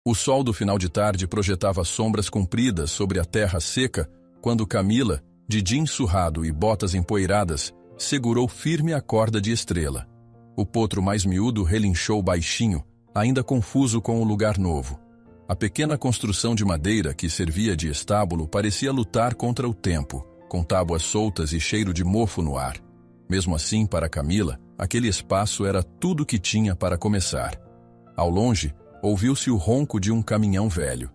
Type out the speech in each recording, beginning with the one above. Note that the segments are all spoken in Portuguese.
O sol do final de tarde projetava sombras compridas sobre a terra seca quando Camila, de jeans surrado e botas empoeiradas, segurou firme a corda de Estrela. O potro mais miúdo relinchou baixinho, ainda confuso com o lugar novo. A pequena construção de madeira que servia de estábulo parecia lutar contra o tempo, com tábuas soltas e cheiro de mofo no ar. Mesmo assim, para Camila, aquele espaço era tudo que tinha para começar. Ao longe, ouviu-se o ronco de um caminhão velho.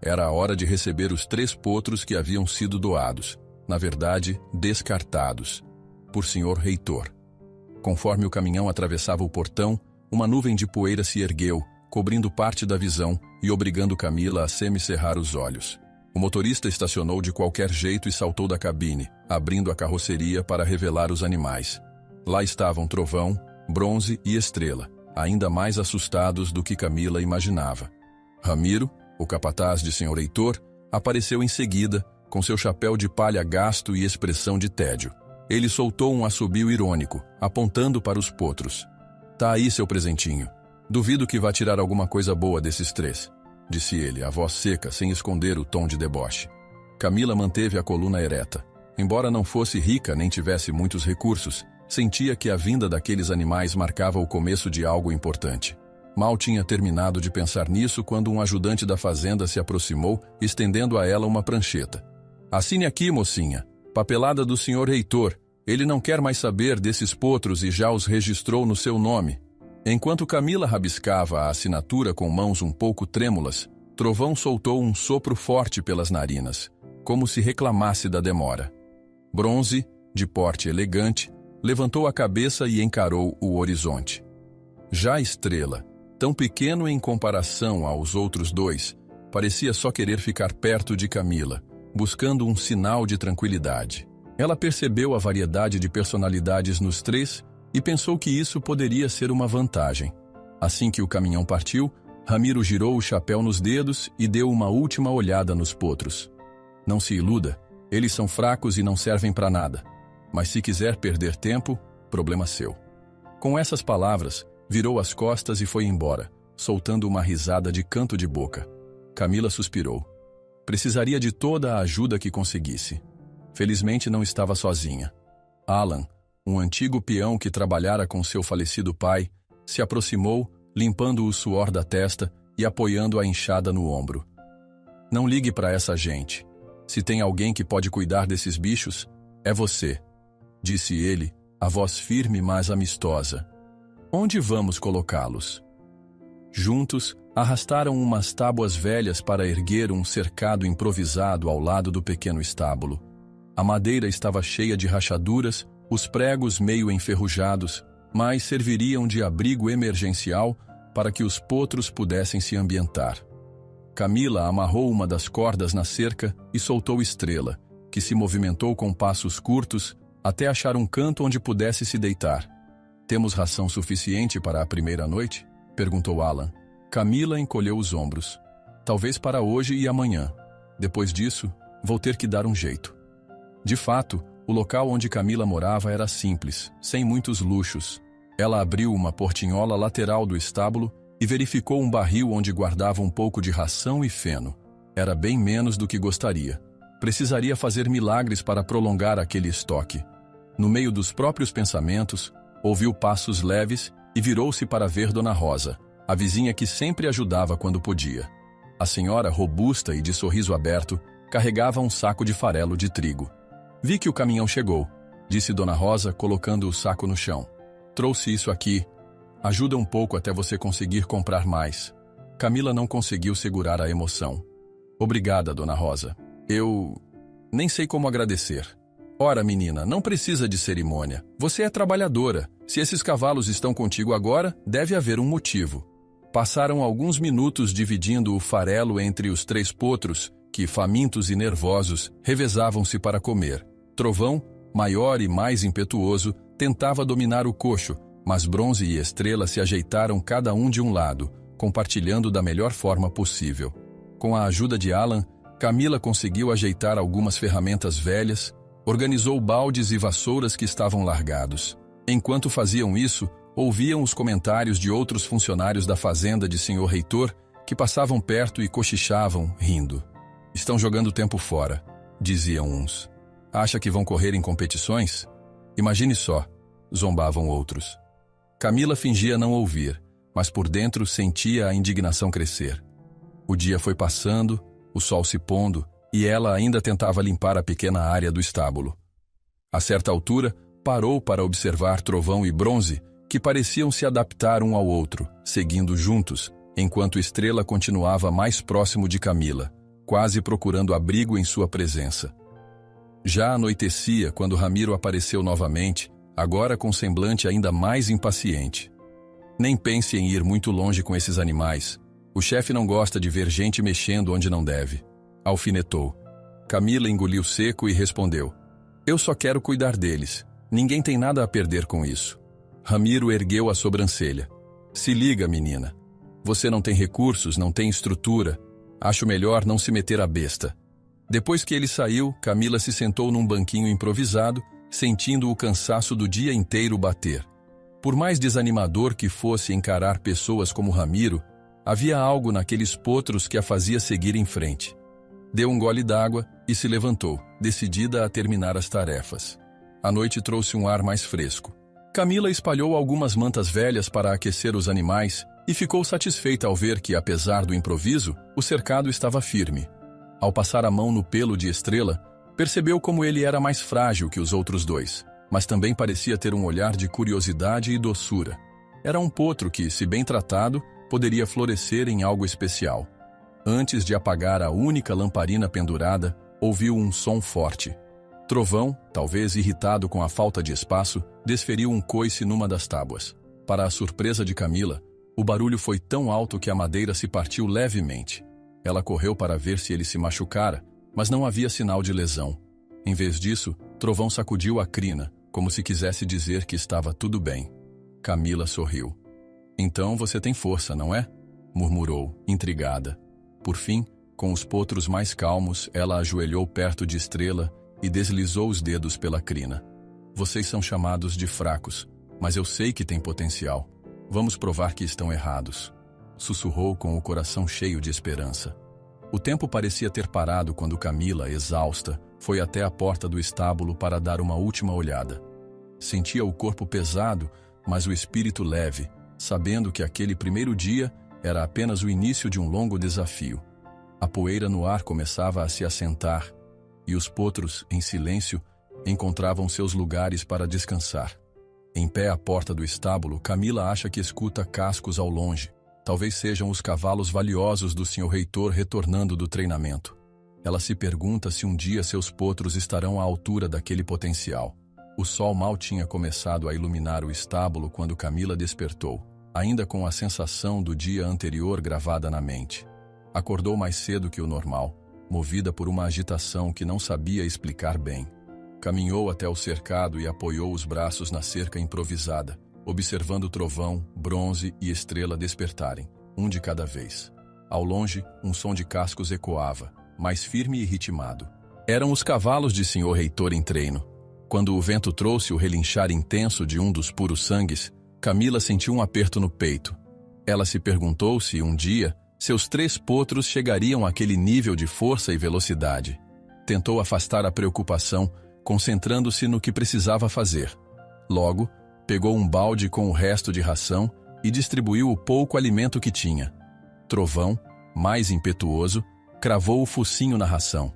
Era a hora de receber os 3 potros que haviam sido doados, na verdade, descartados, por Sr. Reitor. Conforme o caminhão atravessava o portão, uma nuvem de poeira se ergueu, cobrindo parte da visão e obrigando Camila a semicerrar os olhos. O motorista estacionou de qualquer jeito e saltou da cabine, abrindo a carroceria para revelar os animais. Lá estavam Trovão, Bronze e Estrela, ainda mais assustados do que Camila imaginava. Ramiro, o capataz de Sr. Heitor, apareceu em seguida, com seu chapéu de palha gasto e expressão de tédio. Ele soltou um assobio irônico, apontando para os potros. "Tá aí seu presentinho. Duvido que vá tirar alguma coisa boa desses 3", disse ele, a voz seca, sem esconder o tom de deboche. Camila manteve a coluna ereta. Embora não fosse rica nem tivesse muitos recursos, sentia que a vinda daqueles animais marcava o começo de algo importante. Mal tinha terminado de pensar nisso quando um ajudante da fazenda se aproximou, estendendo a ela uma prancheta. "Assine aqui, mocinha. Papelada do Sr. Reitor. Ele não quer mais saber desses potros e já os registrou no seu nome." Enquanto Camila rabiscava a assinatura com mãos um pouco trêmulas, Trovão soltou um sopro forte pelas narinas, como se reclamasse da demora. Bronze, de porte elegante, levantou a cabeça e encarou o horizonte. Já Estrela, tão pequeno em comparação aos outros 2, parecia só querer ficar perto de Camila, buscando um sinal de tranquilidade. Ela percebeu a variedade de personalidades nos 3 e pensou que isso poderia ser uma vantagem. Assim que o caminhão partiu, Ramiro girou o chapéu nos dedos e deu uma última olhada nos potros. "Não se iluda, eles são fracos e não servem para nada. Mas se quiser perder tempo, problema seu." Com essas palavras, virou as costas e foi embora, soltando uma risada de canto de boca. Camila suspirou. Precisaria de toda a ajuda que conseguisse. Felizmente não estava sozinha. Alan, um antigo peão que trabalhara com seu falecido pai, se aproximou, limpando o suor da testa e apoiando a enxada no ombro. "Não ligue para essa gente. Se tem alguém que pode cuidar desses bichos, é você", disse ele, a voz firme mas amistosa. "Onde vamos colocá-los?" Juntos, arrastaram umas tábuas velhas para erguer um cercado improvisado ao lado do pequeno estábulo. A madeira estava cheia de rachaduras, os pregos meio enferrujados, mas serviriam de abrigo emergencial para que os potros pudessem se ambientar. Camila amarrou uma das cordas na cerca e soltou Estrela, que se movimentou com passos curtos até achar um canto onde pudesse se deitar. "Temos ração suficiente para a primeira noite?" perguntou Alan. Camila encolheu os ombros. "Talvez para hoje e amanhã. Depois disso, vou ter que dar um jeito." De fato, o local onde Camila morava era simples, sem muitos luxos. Ela abriu uma portinhola lateral do estábulo e verificou um barril onde guardava um pouco de ração e feno. Era bem menos do que gostaria. Precisaria fazer milagres para prolongar aquele estoque. No meio dos próprios pensamentos, ouviu passos leves e virou-se para ver Dona Rosa, a vizinha que sempre ajudava quando podia. A senhora, robusta e de sorriso aberto, carregava um saco de farelo de trigo. "Vi que o caminhão chegou", disse Dona Rosa, colocando o saco no chão. "Trouxe isso aqui. Ajuda um pouco até você conseguir comprar mais." Camila não conseguiu segurar a emoção. "Obrigada, Dona Rosa. Eu nem sei como agradecer." "Ora, menina, não precisa de cerimônia. Você é trabalhadora. Se esses cavalos estão contigo agora, deve haver um motivo." Passaram alguns minutos dividindo o farelo entre os 3 potros, que, famintos e nervosos, revezavam-se para comer. Trovão, maior e mais impetuoso, tentava dominar o coxo, mas Bronze e Estrela se ajeitaram cada um de um lado, compartilhando da melhor forma possível. Com a ajuda de Alan, Camila conseguiu ajeitar algumas ferramentas velhas, organizou baldes e vassouras que estavam largados. Enquanto faziam isso, ouviam os comentários de outros funcionários da fazenda de Sr. Reitor, que passavam perto e cochichavam, rindo. Estão jogando o tempo fora, diziam uns. Acha que vão correr em competições? Imagine só, zombavam outros. Camila fingia não ouvir, mas por dentro sentia a indignação crescer. O dia foi passando, o sol se pondo, e ela ainda tentava limpar a pequena área do estábulo. A certa altura, parou para observar Trovão e Bronze, que pareciam se adaptar um ao outro, seguindo juntos, enquanto Estrela continuava mais próximo de Camila, quase procurando abrigo em sua presença. Já anoitecia quando Ramiro apareceu novamente, agora com semblante ainda mais impaciente. Nem pense em ir muito longe com esses animais. O chefe não gosta de ver gente mexendo onde não deve. Alfinetou. Camila engoliu seco e respondeu. Eu só quero cuidar deles. Ninguém tem nada a perder com isso. Ramiro ergueu a sobrancelha. Se liga, menina. Você não tem recursos, não tem estrutura. Acho melhor não se meter à besta. Depois que ele saiu, Camila se sentou num banquinho improvisado, sentindo o cansaço do dia inteiro bater. Por mais desanimador que fosse encarar pessoas como Ramiro, havia algo naqueles potros que a fazia seguir em frente. Deu um gole d'água e se levantou, decidida a terminar as tarefas. A noite trouxe um ar mais fresco. Camila espalhou algumas mantas velhas para aquecer os animais e ficou satisfeita ao ver que, apesar do improviso, o cercado estava firme. Ao passar a mão no pelo de Estrela, percebeu como ele era mais frágil que os outros dois, mas também parecia ter um olhar de curiosidade e doçura. Era um potro que, se bem tratado, poderia florescer em algo especial. Antes de apagar a única lamparina pendurada, ouviu um som forte. Trovão, talvez irritado com a falta de espaço, desferiu um coice numa das tábuas. Para a surpresa de Camila, o barulho foi tão alto que a madeira se partiu levemente. Ela correu para ver se ele se machucara, mas não havia sinal de lesão. Em vez disso, Trovão sacudiu a crina, como se quisesse dizer que estava tudo bem. Camila sorriu. Então você tem força, não é? Murmurou, intrigada. Por fim, com os potros mais calmos, ela ajoelhou perto de Estrela e deslizou os dedos pela crina. Vocês são chamados de fracos, mas eu sei que têm potencial. Vamos provar que estão errados. Sussurrou com o coração cheio de esperança. O tempo parecia ter parado quando Camila, exausta, foi até a porta do estábulo para dar uma última olhada. Sentia o corpo pesado, mas o espírito leve, sabendo que aquele primeiro dia era apenas o início de um longo desafio. A poeira no ar começava a se assentar, e os potros, em silêncio, encontravam seus lugares para descansar. Em pé à porta do estábulo, Camila acha que escuta cascos ao longe. Talvez sejam os cavalos valiosos do Sr. Reitor retornando do treinamento. Ela se pergunta se um dia seus potros estarão à altura daquele potencial. O sol mal tinha começado a iluminar o estábulo quando Camila despertou, ainda com a sensação do dia anterior gravada na mente. Acordou mais cedo que o normal, movida por uma agitação que não sabia explicar bem. Caminhou até o cercado e apoiou os braços na cerca improvisada, observando Trovão, Bronze e Estrela despertarem, um de cada vez. Ao longe, um som de cascos ecoava, mais firme e ritmado. Eram os cavalos de Sr. Reitor em treino. Quando o vento trouxe o relinchar intenso de um dos puros sangues, Camila sentiu um aperto no peito. Ela se perguntou se, um dia, seus 3 potros chegariam àquele nível de força e velocidade. Tentou afastar a preocupação, concentrando-se no que precisava fazer. Logo, pegou um balde com o resto de ração e distribuiu o pouco alimento que tinha. Trovão, mais impetuoso, cravou o focinho na ração.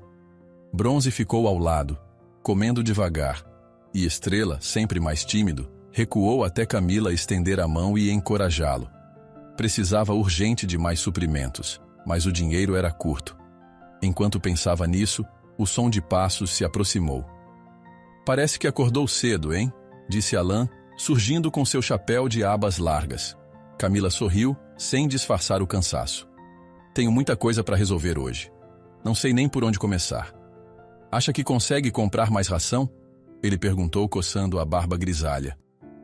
Bronze ficou ao lado, comendo devagar, e Estrela, sempre mais tímido, recuou até Camila estender a mão e encorajá-lo. Precisava urgente de mais suprimentos, mas o dinheiro era curto. Enquanto pensava nisso, o som de passos se aproximou. Parece que acordou cedo, hein? Disse Alain, surgindo com seu chapéu de abas largas. Camila sorriu, sem disfarçar o cansaço. Tenho muita coisa para resolver hoje. Não sei nem por onde começar. Acha que consegue comprar mais ração? Ele perguntou, coçando a barba grisalha.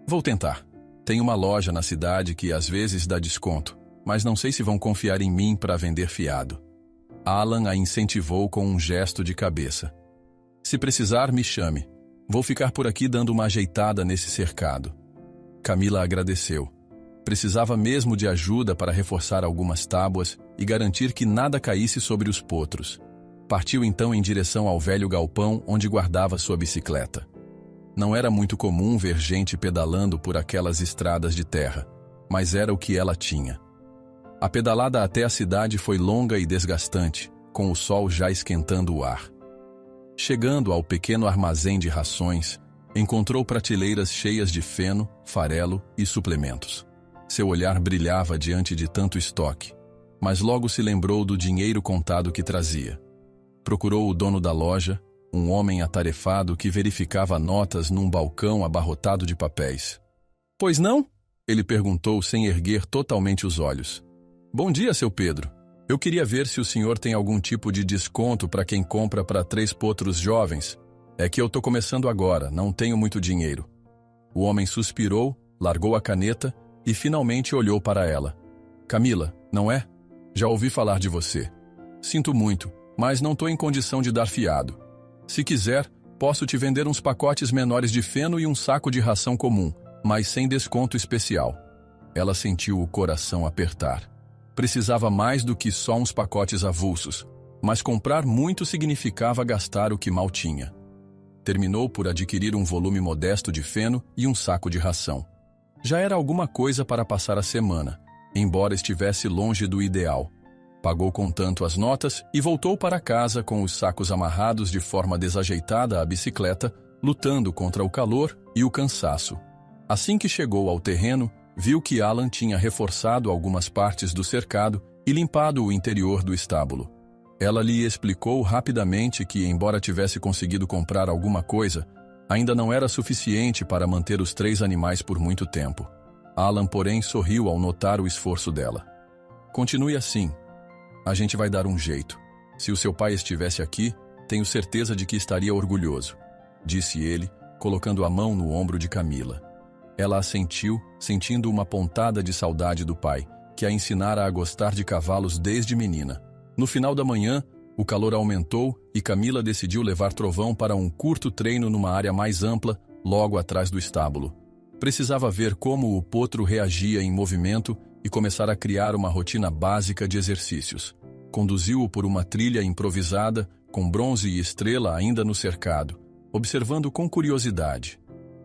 Vou tentar. Tem uma loja na cidade que às vezes dá desconto, mas não sei se vão confiar em mim para vender fiado. Alan a incentivou com um gesto de cabeça. Se precisar, me chame. Vou ficar por aqui dando uma ajeitada nesse cercado. Camila agradeceu. Precisava mesmo de ajuda para reforçar algumas tábuas e garantir que nada caísse sobre os potros. Partiu então em direção ao velho galpão onde guardava sua bicicleta. Não era muito comum ver gente pedalando por aquelas estradas de terra, mas era o que ela tinha. A pedalada até a cidade foi longa e desgastante, com o sol já esquentando o ar. Chegando ao pequeno armazém de rações, encontrou prateleiras cheias de feno, farelo e suplementos. Seu olhar brilhava diante de tanto estoque, mas logo se lembrou do dinheiro contado que trazia. Procurou o dono da loja, um homem atarefado que verificava notas num balcão abarrotado de papéis. "Pois não?" ele perguntou sem erguer totalmente os olhos. "Bom dia, seu Pedro. Eu queria ver se o senhor tem algum tipo de desconto para quem compra para 3 potros jovens. É que eu tô começando agora, não tenho muito dinheiro." O homem suspirou, largou a caneta e finalmente olhou para ela. "Camila, não é? Já ouvi falar de você. Sinto muito, mas não tô em condição de dar fiado. Se quiser, posso te vender uns pacotes menores de feno e um saco de ração comum, mas sem desconto especial." Ela sentiu o coração apertar. Precisava mais do que só uns pacotes avulsos, mas comprar muito significava gastar o que mal tinha. Terminou por adquirir um volume modesto de feno e um saco de ração. Já era alguma coisa para passar a semana, embora estivesse longe do ideal. Pagou com tanto as notas e voltou para casa com os sacos amarrados de forma desajeitada à bicicleta, lutando contra o calor e o cansaço. Assim que chegou ao terreno, viu que Alan tinha reforçado algumas partes do cercado e limpado o interior do estábulo. Ela lhe explicou rapidamente que, embora tivesse conseguido comprar alguma coisa, ainda não era suficiente para manter os 3 animais por muito tempo. Alan, porém, sorriu ao notar o esforço dela. "Continue assim. A gente vai dar um jeito. Se o seu pai estivesse aqui, tenho certeza de que estaria orgulhoso", disse ele, colocando a mão no ombro de Camila. Ela assentiu, sentindo uma pontada de saudade do pai, que a ensinara a gostar de cavalos desde menina. No final da manhã, o calor aumentou e Camila decidiu levar Trovão para um curto treino numa área mais ampla, logo atrás do estábulo. Precisava ver como o potro reagia em movimento e começar a criar uma rotina básica de exercícios. Conduziu-o por uma trilha improvisada, com Bronze e Estrela ainda no cercado, observando com curiosidade.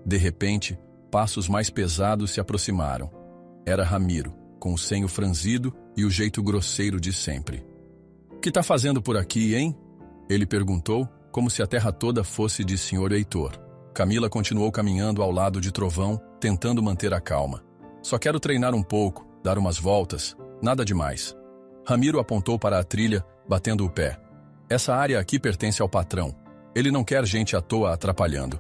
De repente, passos mais pesados se aproximaram. Era Ramiro, com o senho franzido e o jeito grosseiro de sempre. "O que tá fazendo por aqui, hein?" ele perguntou, como se a terra toda fosse de Sr. Heitor. Camila continuou caminhando ao lado de Trovão, tentando manter a calma. "Só quero treinar um pouco, dar umas voltas, nada demais." Ramiro apontou para a trilha, batendo o pé. "Essa área aqui pertence ao patrão. Ele não quer gente à toa atrapalhando."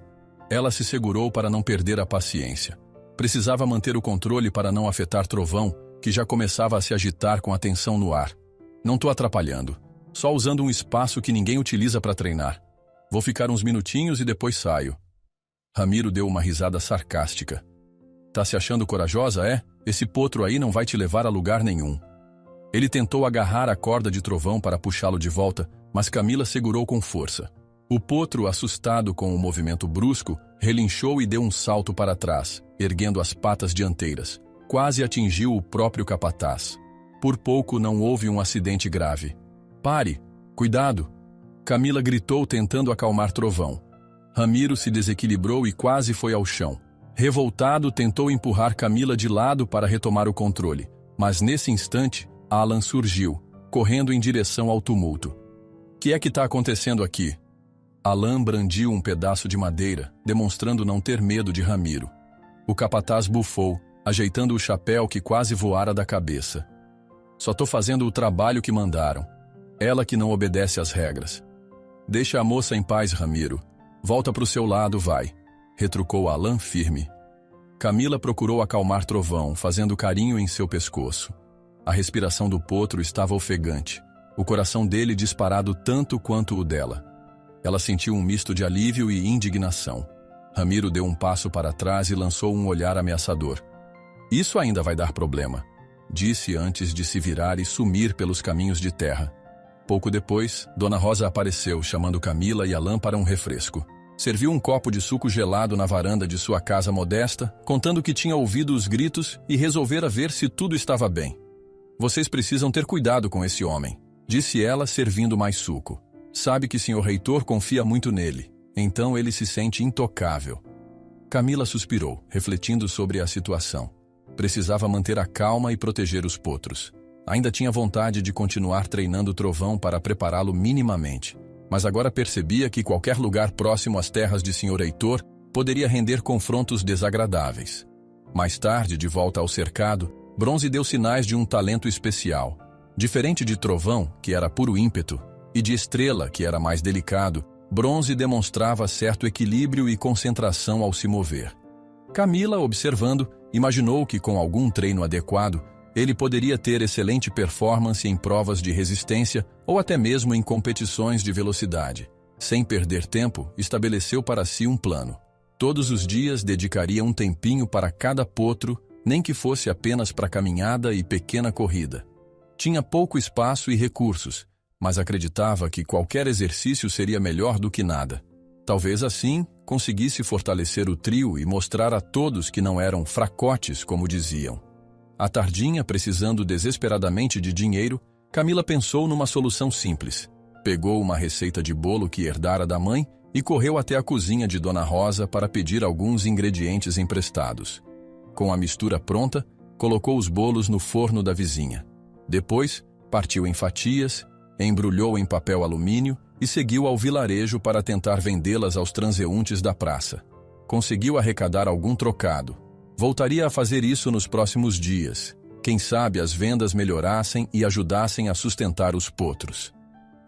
Ela se segurou para não perder a paciência. Precisava manter o controle para não afetar Trovão, que já começava a se agitar com a tensão no ar. "Não tô atrapalhando. Só usando um espaço que ninguém utiliza para treinar. Vou ficar uns minutinhos e depois saio." Ramiro deu uma risada sarcástica. "Tá se achando corajosa, é? Esse potro aí não vai te levar a lugar nenhum." Ele tentou agarrar a corda de Trovão para puxá-lo de volta, mas Camila segurou com força. O potro, assustado com o movimento brusco, relinchou e deu um salto para trás, erguendo as patas dianteiras. Quase atingiu o próprio capataz. Por pouco não houve um acidente grave. "Pare! Cuidado!" Camila gritou tentando acalmar Trovão. Ramiro se desequilibrou e quase foi ao chão. Revoltado, tentou empurrar Camila de lado para retomar o controle, mas nesse instante, Alan surgiu, correndo em direção ao tumulto. "O que é que está acontecendo aqui?" Alan brandiu um pedaço de madeira, demonstrando não ter medo de Ramiro. O capataz bufou, ajeitando o chapéu que quase voara da cabeça. "Só tô fazendo o trabalho que mandaram. Ela que não obedece às regras." "Deixa a moça em paz, Ramiro. Volta pro seu lado, vai", retrucou Alan firme. Camila procurou acalmar Trovão, fazendo carinho em seu pescoço. A respiração do potro estava ofegante, o coração dele disparado tanto quanto o dela. Ela sentiu um misto de alívio e indignação. Ramiro deu um passo para trás e lançou um olhar ameaçador. "Isso ainda vai dar problema", disse antes de se virar e sumir pelos caminhos de terra. Pouco depois, Dona Rosa apareceu, chamando Camila e Alan para um refresco. Serviu um copo de suco gelado na varanda de sua casa modesta, contando que tinha ouvido os gritos e resolvera ver se tudo estava bem. Vocês precisam ter cuidado com esse homem, disse ela, servindo mais suco. Sabe que Sr. Reitor confia muito nele, então ele se sente intocável. Camila suspirou, refletindo sobre a situação. Precisava manter a calma e proteger os potros. Ainda tinha vontade de continuar treinando o trovão para prepará-lo minimamente, mas agora percebia que qualquer lugar próximo às terras de Sr. Heitor poderia render confrontos desagradáveis. Mais tarde, de volta ao cercado, Bronze deu sinais de um talento especial. Diferente de Trovão, que era puro ímpeto, e de Estrela, que era mais delicado, Bronze demonstrava certo equilíbrio e concentração ao se mover. Camila, observando, imaginou que com algum treino adequado, ele poderia ter excelente performance em provas de resistência ou até mesmo em competições de velocidade. Sem perder tempo, estabeleceu para si um plano. Todos os dias dedicaria um tempinho para cada potro, nem que fosse apenas para caminhada e pequena corrida. Tinha pouco espaço e recursos, mas acreditava que qualquer exercício seria melhor do que nada. Talvez assim conseguisse fortalecer o trio e mostrar a todos que não eram fracotes, como diziam. À tardinha, precisando desesperadamente de dinheiro, Camila pensou numa solução simples. Pegou uma receita de bolo que herdara da mãe e correu até a cozinha de Dona Rosa para pedir alguns ingredientes emprestados. Com a mistura pronta, colocou os bolos no forno da vizinha. Depois, partiu em fatias, embrulhou em papel alumínio e seguiu ao vilarejo para tentar vendê-las aos transeuntes da praça. Conseguiu arrecadar algum trocado. Voltaria a fazer isso nos próximos dias. Quem sabe as vendas melhorassem e ajudassem a sustentar os potros.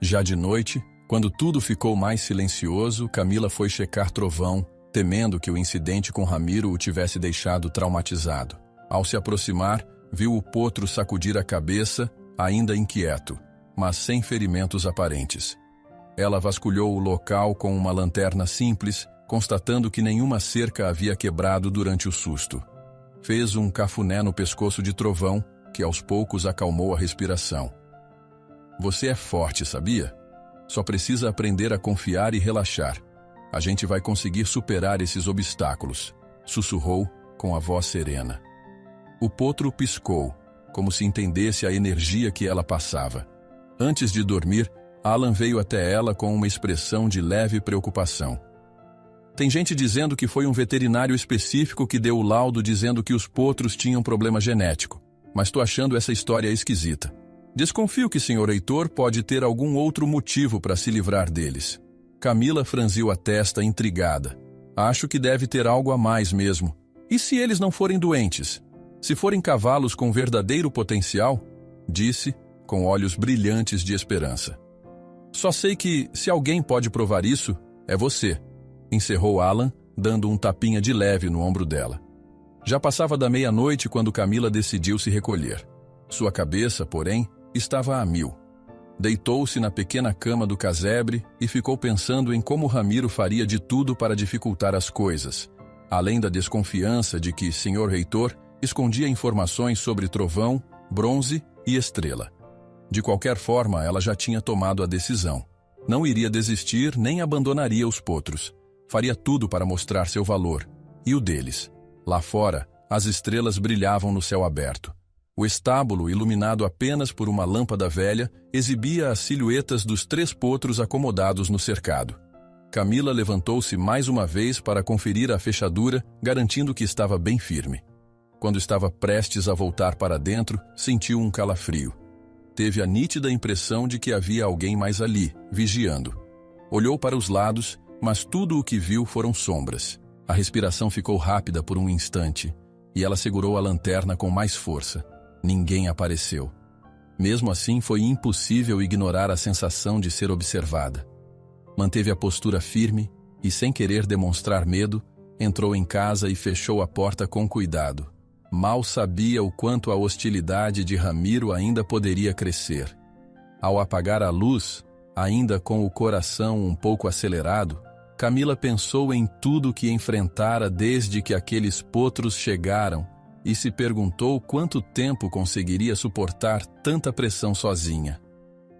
Já de noite, quando tudo ficou mais silencioso, Camila foi checar Trovão, temendo que o incidente com Ramiro o tivesse deixado traumatizado. Ao se aproximar, viu o potro sacudir a cabeça, ainda inquieto, mas sem ferimentos aparentes. Ela vasculhou o local com uma lanterna simples, constatando que nenhuma cerca havia quebrado durante o susto. Fez um cafuné no pescoço de Trovão, que aos poucos acalmou a respiração. Você é forte, sabia? Só precisa aprender a confiar e relaxar. A gente vai conseguir superar esses obstáculos, sussurrou com a voz serena. O potro piscou, como se entendesse a energia que ela passava. Antes de dormir, Alan veio até ela com uma expressão de leve preocupação. Tem gente dizendo que foi um veterinário específico que deu o laudo dizendo que os potros tinham problema genético, mas tô achando essa história esquisita. Desconfio que Sr. Heitor pode ter algum outro motivo para se livrar deles. Camila franziu a testa intrigada. Acho que deve ter algo a mais mesmo. E se eles não forem doentes? Se forem cavalos com verdadeiro potencial? Disse, com olhos brilhantes de esperança. Só sei que, se alguém pode provar isso, é você, encerrou Alan, dando um tapinha de leve no ombro dela. Já passava da meia-noite quando Camila decidiu se recolher. Sua cabeça, porém, estava a mil. Deitou-se na pequena cama do casebre e ficou pensando em como Ramiro faria de tudo para dificultar as coisas, além da desconfiança de que Sr. Reitor escondia informações sobre Trovão, Bronze e Estrela. De qualquer forma, ela já tinha tomado a decisão. Não iria desistir nem abandonaria os potros. Faria tudo para mostrar seu valor, e o deles. Lá fora, as estrelas brilhavam no céu aberto. O estábulo, iluminado apenas por uma lâmpada velha, exibia as silhuetas dos 3 potros acomodados no cercado. Camila levantou-se mais uma vez para conferir a fechadura, garantindo que estava bem firme. Quando estava prestes a voltar para dentro, sentiu um calafrio. Teve a nítida impressão de que havia alguém mais ali, vigiando. Olhou para os lados, mas tudo o que viu foram sombras. A respiração ficou rápida por um instante, e ela segurou a lanterna com mais força. Ninguém apareceu. Mesmo assim, foi impossível ignorar a sensação de ser observada. Manteve a postura firme e, sem querer demonstrar medo, entrou em casa e fechou a porta com cuidado. Mal sabia o quanto a hostilidade de Ramiro ainda poderia crescer. Ao apagar a luz, ainda com o coração um pouco acelerado, Camila pensou em tudo que enfrentara desde que aqueles potros chegaram e se perguntou quanto tempo conseguiria suportar tanta pressão sozinha.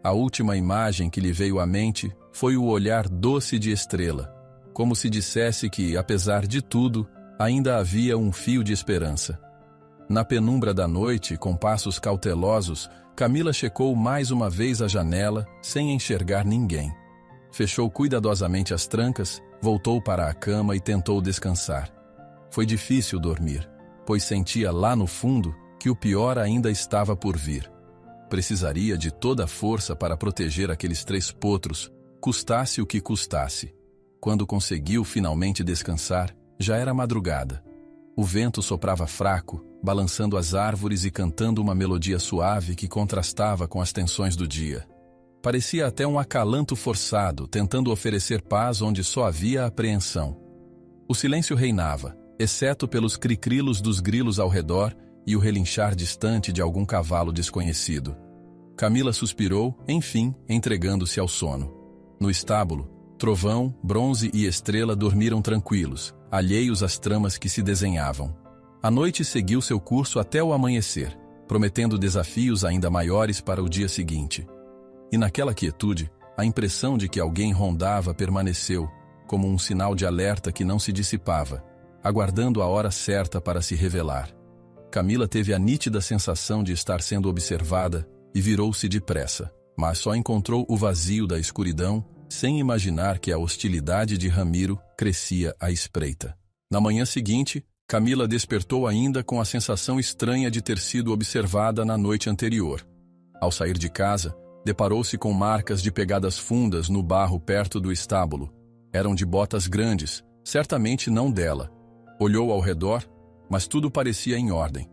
A última imagem que lhe veio à mente foi o olhar doce de Estrela, como se dissesse que, apesar de tudo, ainda havia um fio de esperança. Na penumbra da noite, com passos cautelosos, Camila checou mais uma vez a janela, sem enxergar ninguém. Fechou cuidadosamente as trancas, voltou para a cama e tentou descansar. Foi difícil dormir, pois sentia lá no fundo que o pior ainda estava por vir. Precisaria de toda a força para proteger aqueles 3 potros, custasse o que custasse. Quando conseguiu finalmente descansar, já era madrugada. O vento soprava fraco, balançando as árvores e cantando uma melodia suave que contrastava com as tensões do dia. Parecia até um acalanto forçado, tentando oferecer paz onde só havia apreensão. O silêncio reinava, exceto pelos cricrilos dos grilos ao redor e o relinchar distante de algum cavalo desconhecido. Camila suspirou, enfim, entregando-se ao sono. No estábulo, Trovão, Bronze e Estrela dormiram tranquilos, alheios às tramas que se desenhavam. A noite seguiu seu curso até o amanhecer, prometendo desafios ainda maiores para o dia seguinte. E naquela quietude, a impressão de que alguém rondava permaneceu, como um sinal de alerta que não se dissipava, aguardando a hora certa para se revelar. Camila teve a nítida sensação de estar sendo observada e virou-se depressa, mas só encontrou o vazio da escuridão, sem imaginar que a hostilidade de Ramiro crescia à espreita. Na manhã seguinte, Camila despertou ainda com a sensação estranha de ter sido observada na noite anterior. Ao sair de casa, deparou-se com marcas de pegadas fundas no barro perto do estábulo. Eram de botas grandes, certamente não dela. Olhou ao redor, mas tudo parecia em ordem.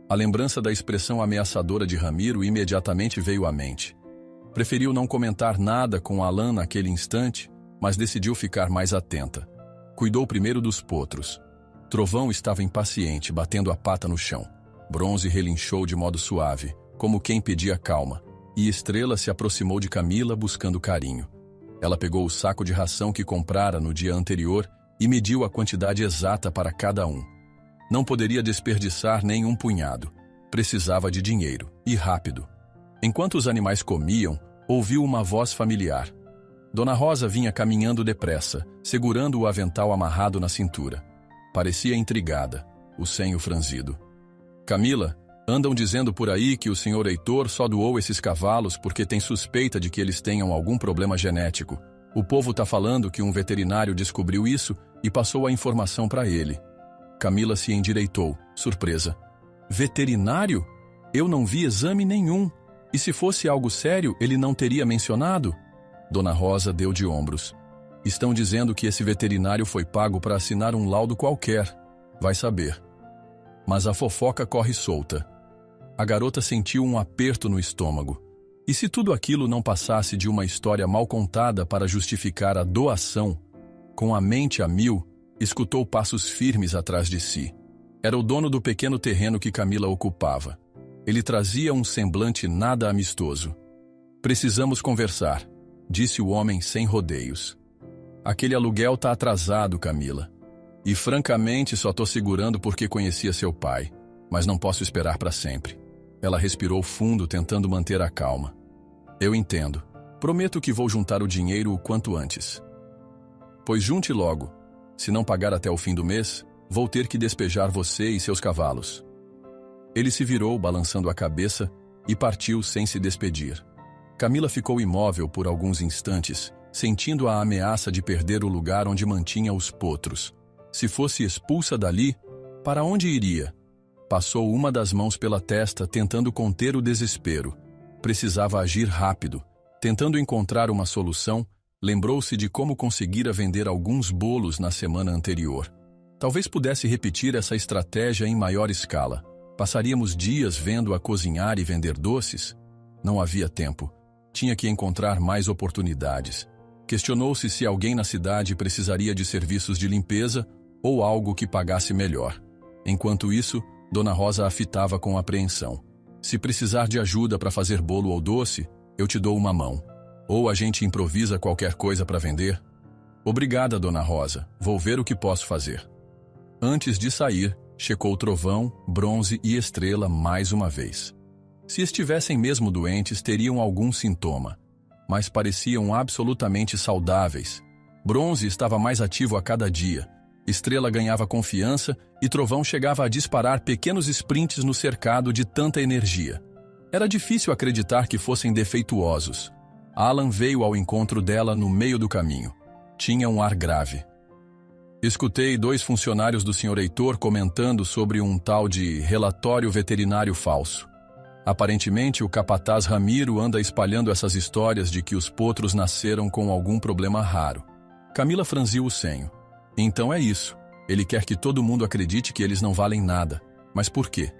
A lembrança da expressão ameaçadora de Ramiro imediatamente veio à mente. Preferiu não comentar nada com Alan naquele instante, mas decidiu ficar mais atenta. Cuidou primeiro dos potros. Trovão estava impaciente, batendo a pata no chão. Bronze relinchou de modo suave, como quem pedia calma, e Estrela se aproximou de Camila buscando carinho. Ela pegou o saco de ração que comprara no dia anterior e mediu a quantidade exata para cada um. Não poderia desperdiçar nem um punhado. Precisava de dinheiro, e rápido. Enquanto os animais comiam, ouviu uma voz familiar. Dona Rosa vinha caminhando depressa, segurando o avental amarrado na cintura. Parecia intrigada, o senho franzido. Camila, andam dizendo por aí que o senhor Heitor só doou esses cavalos porque tem suspeita de que eles tenham algum problema genético. O povo tá falando que um veterinário descobriu isso e passou a informação para ele. Camila se endireitou, surpresa. Veterinário? Eu não vi exame nenhum. E se fosse algo sério, ele não teria mencionado? Dona Rosa deu de ombros. Estão dizendo que esse veterinário foi pago para assinar um laudo qualquer. Vai saber. Mas a fofoca corre solta. A garota sentiu um aperto no estômago. E se tudo aquilo não passasse de uma história mal contada para justificar a doação? Com a mente a mil, escutou passos firmes atrás de si. Era o dono do pequeno terreno que Camila ocupava. Ele trazia um semblante nada amistoso. Precisamos conversar, disse o homem sem rodeios. Aquele aluguel tá atrasado, Camila. E francamente só tô segurando porque conhecia seu pai, mas não posso esperar para sempre. Ela respirou fundo, tentando manter a calma. Eu entendo. Prometo que vou juntar o dinheiro o quanto antes. Pois junte logo. Se não pagar até o fim do mês, vou ter que despejar você e seus cavalos. Ele se virou, balançando a cabeça, e partiu sem se despedir. Camila ficou imóvel por alguns instantes, sentindo a ameaça de perder o lugar onde mantinha os potros. Se fosse expulsa dali, para onde iria? Passou uma das mãos pela testa, tentando conter o desespero. Precisava agir rápido. Tentando encontrar uma solução, lembrou-se de como conseguira vender alguns bolos na semana anterior. Talvez pudesse repetir essa estratégia em maior escala. Passaríamos dias vendo-a cozinhar e vender doces? Não havia tempo. Tinha que encontrar mais oportunidades. Questionou-se se alguém na cidade precisaria de serviços de limpeza ou algo que pagasse melhor. Enquanto isso, Dona Rosa a fitava com apreensão. Se precisar de ajuda para fazer bolo ou doce, eu te dou uma mão. Ou a gente improvisa qualquer coisa para vender? Obrigada, Dona Rosa. Vou ver o que posso fazer. Antes de sair, checou Trovão, Bronze e Estrela mais uma vez. Se estivessem mesmo doentes, teriam algum sintoma, mas pareciam absolutamente saudáveis. Bronze estava mais ativo a cada dia, Estrela ganhava confiança e Trovão chegava a disparar pequenos sprints no cercado de tanta energia. Era difícil acreditar que fossem defeituosos. Alan veio ao encontro dela no meio do caminho. Tinha um ar grave. Escutei 2 funcionários do Sr. Heitor comentando sobre um tal de relatório veterinário falso. Aparentemente, o capataz Ramiro anda espalhando essas histórias de que os potros nasceram com algum problema raro. Camila franziu o senho. Então é isso. Ele quer que todo mundo acredite que eles não valem nada. Mas por quê?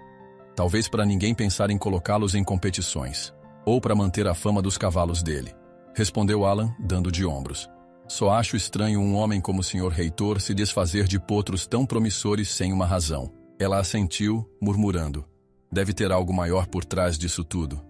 Talvez para ninguém pensar em colocá-los em competições. Ou para manter a fama dos cavalos dele. Respondeu Alan, dando de ombros. Só acho estranho um homem como o Sr. Heitor se desfazer de potros tão promissores sem uma razão. Ela assentiu, murmurando. Deve ter algo maior por trás disso tudo.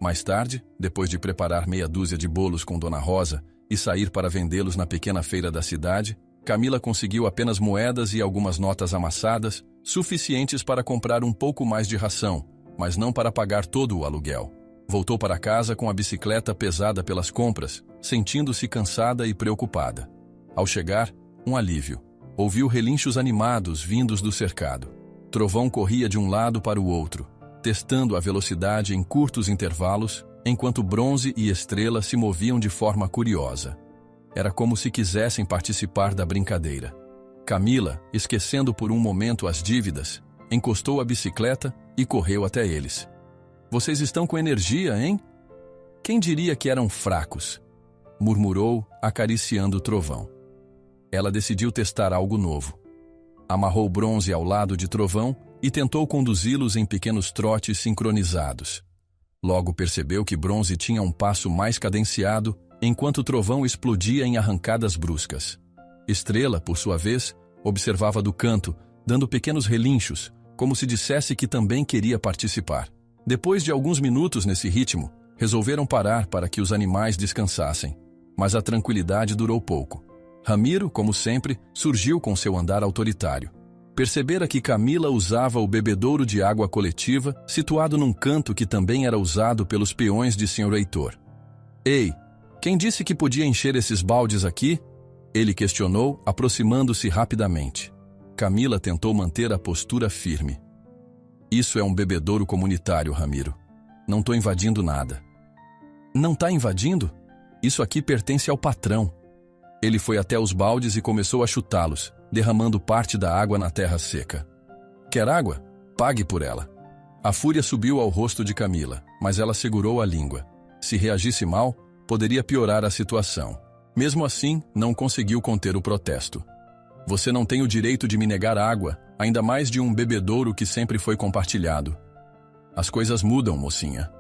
Mais tarde, depois de preparar meia dúzia de bolos com Dona Rosa e sair para vendê-los na pequena feira da cidade, Camila conseguiu apenas moedas e algumas notas amassadas, suficientes para comprar um pouco mais de ração, mas não para pagar todo o aluguel. Voltou para casa com a bicicleta pesada pelas compras, sentindo-se cansada e preocupada. Ao chegar, um alívio. Ouviu relinchos animados vindos do cercado. Trovão corria de um lado para o outro, testando a velocidade em curtos intervalos, enquanto Bronze e Estrela se moviam de forma curiosa. Era como se quisessem participar da brincadeira. Camila, esquecendo por um momento as dívidas, encostou a bicicleta e correu até eles. Vocês estão com energia, hein? Quem diria que eram fracos? Murmurou, acariciando Trovão. Ela decidiu testar algo novo. Amarrou Bronze ao lado de Trovão e tentou conduzi-los em pequenos trotes sincronizados. Logo percebeu que Bronze tinha um passo mais cadenciado, enquanto Trovão explodia em arrancadas bruscas. Estrela, por sua vez, observava do canto, dando pequenos relinchos, como se dissesse que também queria participar. Depois de alguns minutos nesse ritmo, resolveram parar para que os animais descansassem. Mas a tranquilidade durou pouco. Ramiro, como sempre, surgiu com seu andar autoritário. Percebera que Camila usava o bebedouro de água coletiva, situado num canto que também era usado pelos peões de Sr. Heitor. Ei, quem disse que podia encher esses baldes aqui? Ele questionou, aproximando-se rapidamente. Camila tentou manter a postura firme. Isso é um bebedouro comunitário, Ramiro. Não estou invadindo nada. Não está invadindo? Isso aqui pertence ao patrão. Ele foi até os baldes e começou a chutá-los, derramando parte da água na terra seca. Quer água? Pague por ela. A fúria subiu ao rosto de Camila, mas ela segurou a língua. Se reagisse mal, poderia piorar a situação. Mesmo assim, não conseguiu conter o protesto. Você não tem o direito de me negar água, ainda mais de um bebedouro que sempre foi compartilhado. As coisas mudam, mocinha.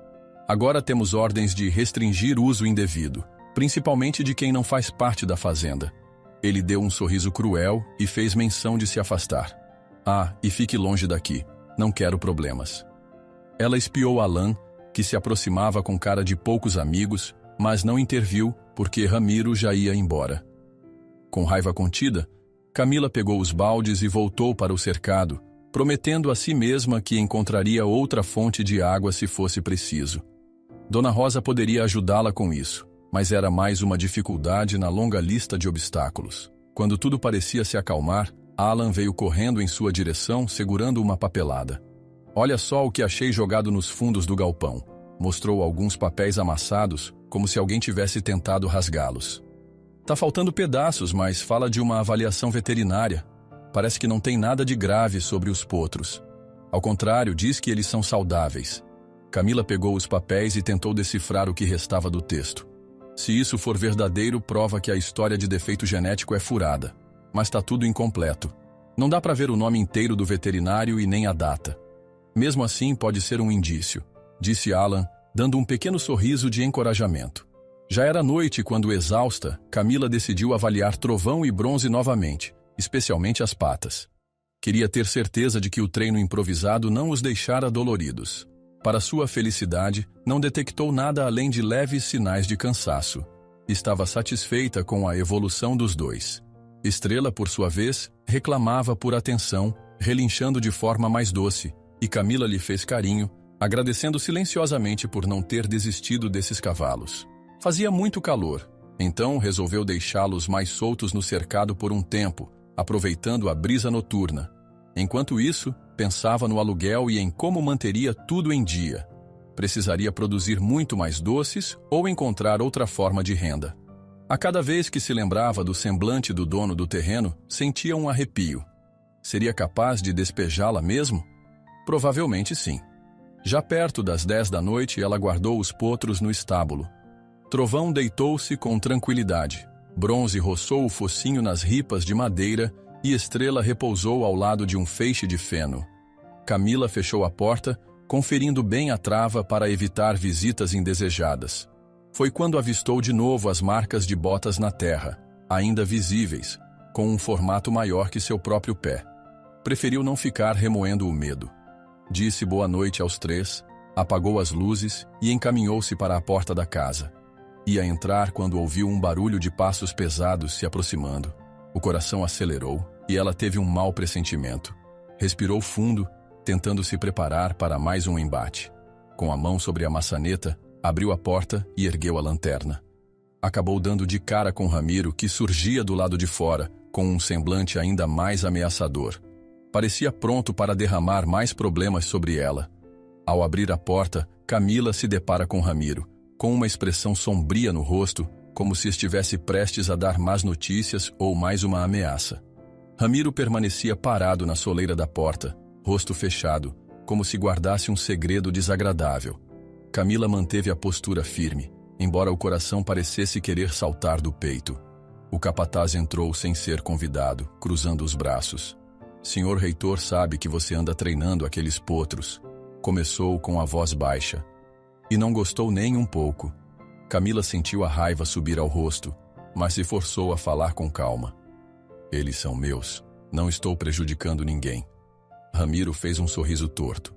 Agora temos ordens de restringir o uso indevido, principalmente de quem não faz parte da fazenda. Ele deu um sorriso cruel e fez menção de se afastar. Ah, e fique longe daqui. Não quero problemas. Ela espiou Alan, que se aproximava com cara de poucos amigos, mas não interviu porque Ramiro já ia embora. Com raiva contida, Camila pegou os baldes e voltou para o cercado, prometendo a si mesma que encontraria outra fonte de água se fosse preciso. Dona Rosa poderia ajudá-la com isso, mas era mais uma dificuldade na longa lista de obstáculos. Quando tudo parecia se acalmar, Alan veio correndo em sua direção, segurando uma papelada. Olha só o que achei jogado nos fundos do galpão. Mostrou alguns papéis amassados, como se alguém tivesse tentado rasgá-los. Tá faltando pedaços, mas fala de uma avaliação veterinária. Parece que não tem nada de grave sobre os potros. Ao contrário, diz que eles são saudáveis. Camila pegou os papéis e tentou decifrar o que restava do texto. Se isso for verdadeiro, prova que a história de defeito genético é furada. Mas está tudo incompleto. Não dá para ver o nome inteiro do veterinário e nem a data. Mesmo assim, pode ser um indício, disse Alan, dando um pequeno sorriso de encorajamento. Já era noite quando, exausta, Camila decidiu avaliar Trovão e Bronze novamente, especialmente as patas. Queria ter certeza de que o treino improvisado não os deixara doloridos. Para sua felicidade, não detectou nada além de leves sinais de cansaço. Estava satisfeita com a evolução dos dois. Estrela, por sua vez, reclamava por atenção, relinchando de forma mais doce, e Camila lhe fez carinho, agradecendo silenciosamente por não ter desistido desses cavalos. Fazia muito calor, então resolveu deixá-los mais soltos no cercado por um tempo, aproveitando a brisa noturna. Enquanto isso, pensava no aluguel e em como manteria tudo em dia. Precisaria produzir muito mais doces ou encontrar outra forma de renda. A cada vez que se lembrava do semblante do dono do terreno, sentia um arrepio. Seria capaz de despejá-la mesmo? Provavelmente sim. Já perto das 10 da noite, ela guardou os potros no estábulo. Trovão deitou-se com tranquilidade. Bronze roçou o focinho nas ripas de madeira e Estrela repousou ao lado de um feixe de feno. Camila fechou a porta, conferindo bem a trava para evitar visitas indesejadas. Foi quando avistou de novo as marcas de botas na terra, ainda visíveis, com um formato maior que seu próprio pé. Preferiu não ficar remoendo o medo. Disse boa noite aos três, apagou as luzes e encaminhou-se para a porta da casa. Ia entrar quando ouviu um barulho de passos pesados se aproximando. O coração acelerou e ela teve um mau pressentimento. Respirou fundo, tentando se preparar para mais um embate. Com a mão sobre a maçaneta, abriu a porta e ergueu a lanterna. Acabou dando de cara com Ramiro, que surgia do lado de fora, com um semblante ainda mais ameaçador. Parecia pronto para derramar mais problemas sobre ela. Ao abrir a porta, Camila se depara com Ramiro, com uma expressão sombria no rosto, como se estivesse prestes a dar más notícias ou mais uma ameaça. Ramiro permanecia parado na soleira da porta, rosto fechado, como se guardasse um segredo desagradável. Camila manteve a postura firme, embora o coração parecesse querer saltar do peito. O capataz entrou sem ser convidado, cruzando os braços. "Senhor reitor sabe que você anda treinando aqueles potros", começou com a voz baixa. E não gostou nem um pouco. Camila sentiu a raiva subir ao rosto, mas se forçou a falar com calma. "Eles são meus. Não estou prejudicando ninguém." Ramiro fez um sorriso torto.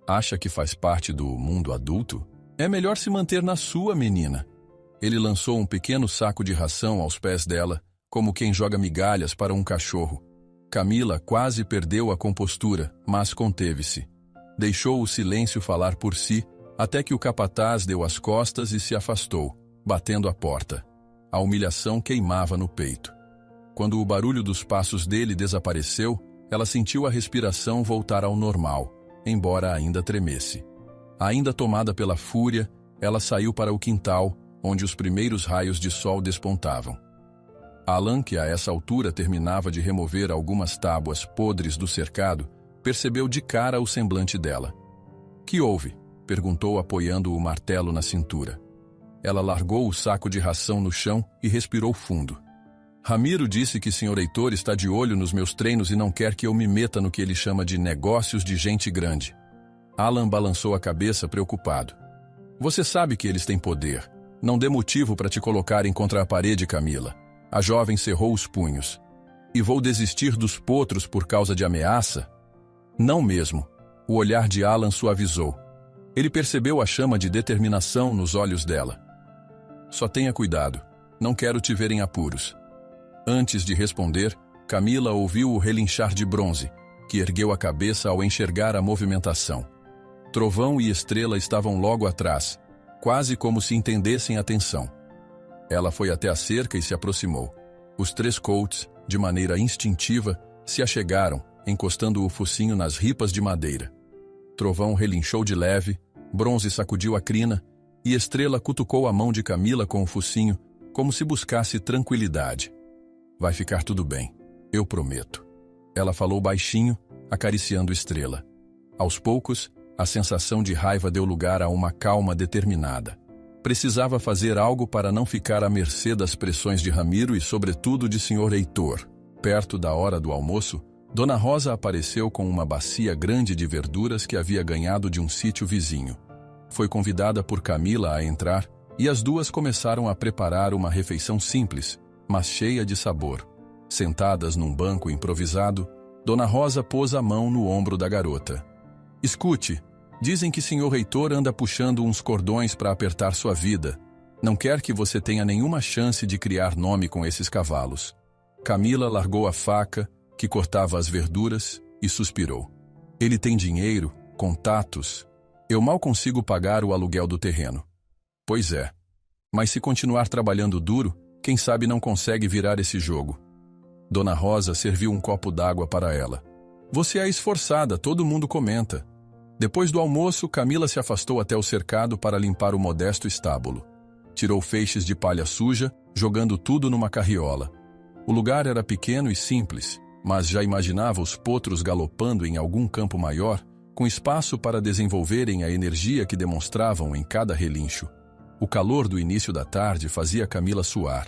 "Acha que faz parte do mundo adulto? É melhor se manter na sua, menina." Ele lançou um pequeno saco de ração aos pés dela, como quem joga migalhas para um cachorro. Camila quase perdeu a compostura, mas conteve-se. Deixou o silêncio falar por si, até que o capataz deu as costas e se afastou, batendo a porta. A humilhação queimava no peito. Quando o barulho dos passos dele desapareceu, ela sentiu a respiração voltar ao normal, embora ainda tremesse. Ainda tomada pela fúria, ela saiu para o quintal, onde os primeiros raios de sol despontavam. Alan, que a essa altura terminava de remover algumas tábuas podres do cercado, percebeu de cara o semblante dela. "Que houve?" perguntou, apoiando o martelo na cintura. Ela largou o saco de ração no chão e respirou fundo. "Ramiro disse que Sr. Heitor está de olho nos meus treinos e não quer que eu me meta no que ele chama de negócios de gente grande." Alan balançou a cabeça preocupado. "Você sabe que eles têm poder. Não dê motivo para te colocarem contra a parede, Camila." A jovem cerrou os punhos. "E vou desistir dos potros por causa de ameaça?" "Não mesmo." O olhar de Alan suavizou. Ele percebeu a chama de determinação nos olhos dela. "Só tenha cuidado. Não quero te ver em apuros." Antes de responder, Camila ouviu o relinchar de Bronze, que ergueu a cabeça ao enxergar a movimentação. Trovão e Estrela estavam logo atrás, quase como se entendessem a tensão. Ela foi até a cerca e se aproximou. Os três Colts, de maneira instintiva, se achegaram, encostando o focinho nas ripas de madeira. Trovão relinchou de leve, Bronze sacudiu a crina e Estrela cutucou a mão de Camila com o focinho, como se buscasse tranquilidade. "Vai ficar tudo bem, eu prometo." Ela falou baixinho, acariciando Estrela. Aos poucos, a sensação de raiva deu lugar a uma calma determinada. Precisava fazer algo para não ficar à mercê das pressões de Ramiro e, sobretudo, de Sr. Heitor. Perto da hora do almoço, Dona Rosa apareceu com uma bacia grande de verduras que havia ganhado de um sítio vizinho. Foi convidada por Camila a entrar e as duas começaram a preparar uma refeição simples, mas cheia de sabor. Sentadas num banco improvisado, Dona Rosa pôs a mão no ombro da garota. "Escute, dizem que Sr. Heitor anda puxando uns cordões para apertar sua vida. Não quer que você tenha nenhuma chance de criar nome com esses cavalos." Camila largou a faca, que cortava as verduras, e suspirou. "Ele tem dinheiro, contatos. Eu mal consigo pagar o aluguel do terreno." "Pois é. Mas se continuar trabalhando duro, quem sabe não consegue virar esse jogo." Dona Rosa serviu um copo d'água para ela. Você é esforçada, todo mundo comenta. Depois do almoço, Camila se afastou até o cercado para limpar o modesto estábulo. Tirou feixes de palha suja, jogando tudo numa carriola. O lugar era pequeno e simples, mas já imaginava os potros galopando em algum campo maior, com espaço para desenvolverem a energia que demonstravam em cada relincho. O calor do início da tarde fazia Camila suar.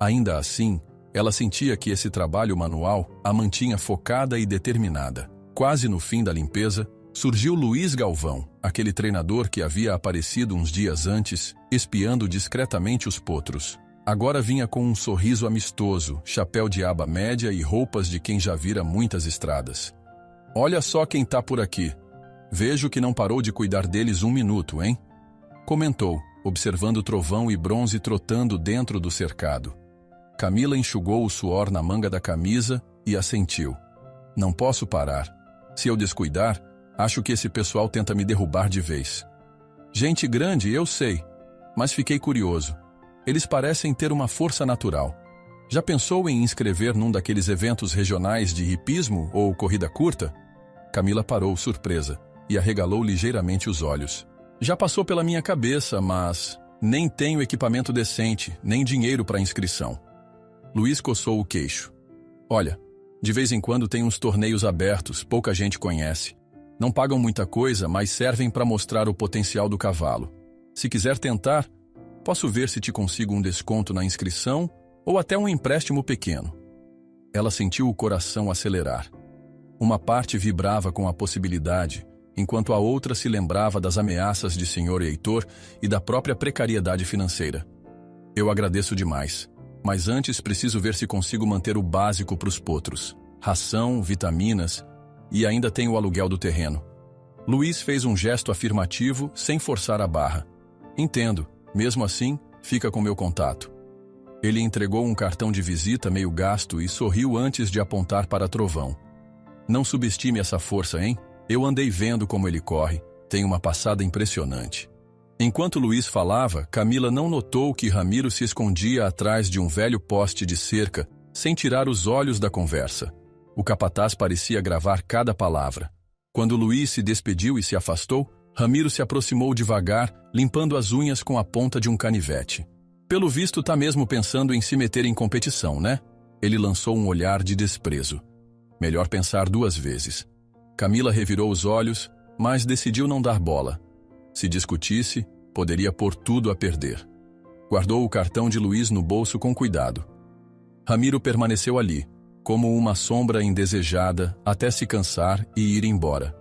Ainda assim, ela sentia que esse trabalho manual a mantinha focada e determinada. Quase no fim da limpeza, surgiu Luiz Galvão, aquele treinador que havia aparecido uns dias antes, espiando discretamente os potros. Agora vinha com um sorriso amistoso, chapéu de aba média e roupas de quem já vira muitas estradas. Olha só quem tá por aqui. Vejo que não parou de cuidar deles um minuto, hein? Comentou, observando Trovão e Bronze trotando dentro do cercado. Camila enxugou o suor na manga da camisa e assentiu. Não posso parar. Se eu descuidar, acho que esse pessoal tenta me derrubar de vez. Gente grande, eu sei, mas fiquei curioso. Eles parecem ter uma força natural. Já pensou em inscrever num daqueles eventos regionais de hipismo ou corrida curta? Camila parou, surpresa, e arregalou ligeiramente os olhos. Já passou pela minha cabeça, mas nem tenho equipamento decente, nem dinheiro para inscrição. Luiz coçou o queixo. Olha, de vez em quando tem uns torneios abertos, pouca gente conhece. Não pagam muita coisa, mas servem para mostrar o potencial do cavalo. Se quiser tentar, posso ver se te consigo um desconto na inscrição ou até um empréstimo pequeno. Ela sentiu o coração acelerar. Uma parte vibrava com a possibilidade, enquanto a outra se lembrava das ameaças de Sr. Heitor e da própria precariedade financeira. Eu agradeço demais, mas antes preciso ver se consigo manter o básico para os potros. Ração, vitaminas e ainda tem o aluguel do terreno. Luiz fez um gesto afirmativo sem forçar a barra. Entendo, mesmo assim, fica com meu contato. Ele entregou um cartão de visita meio gasto e sorriu antes de apontar para Trovão. Não subestime essa força, hein? Eu andei vendo como ele corre, tem uma passada impressionante. Enquanto Luiz falava, Camila não notou que Ramiro se escondia atrás de um velho poste de cerca, sem tirar os olhos da conversa. O capataz parecia gravar cada palavra. Quando Luiz se despediu e se afastou, Ramiro se aproximou devagar, limpando as unhas com a ponta de um canivete. Pelo visto, tá mesmo pensando em se meter em competição, né? Ele lançou um olhar de desprezo. Melhor pensar 2 vezes. Camila revirou os olhos, mas decidiu não dar bola. Se discutisse, poderia pôr tudo a perder. Guardou o cartão de Luiz no bolso com cuidado. Ramiro permaneceu ali, como uma sombra indesejada, até se cansar e ir embora.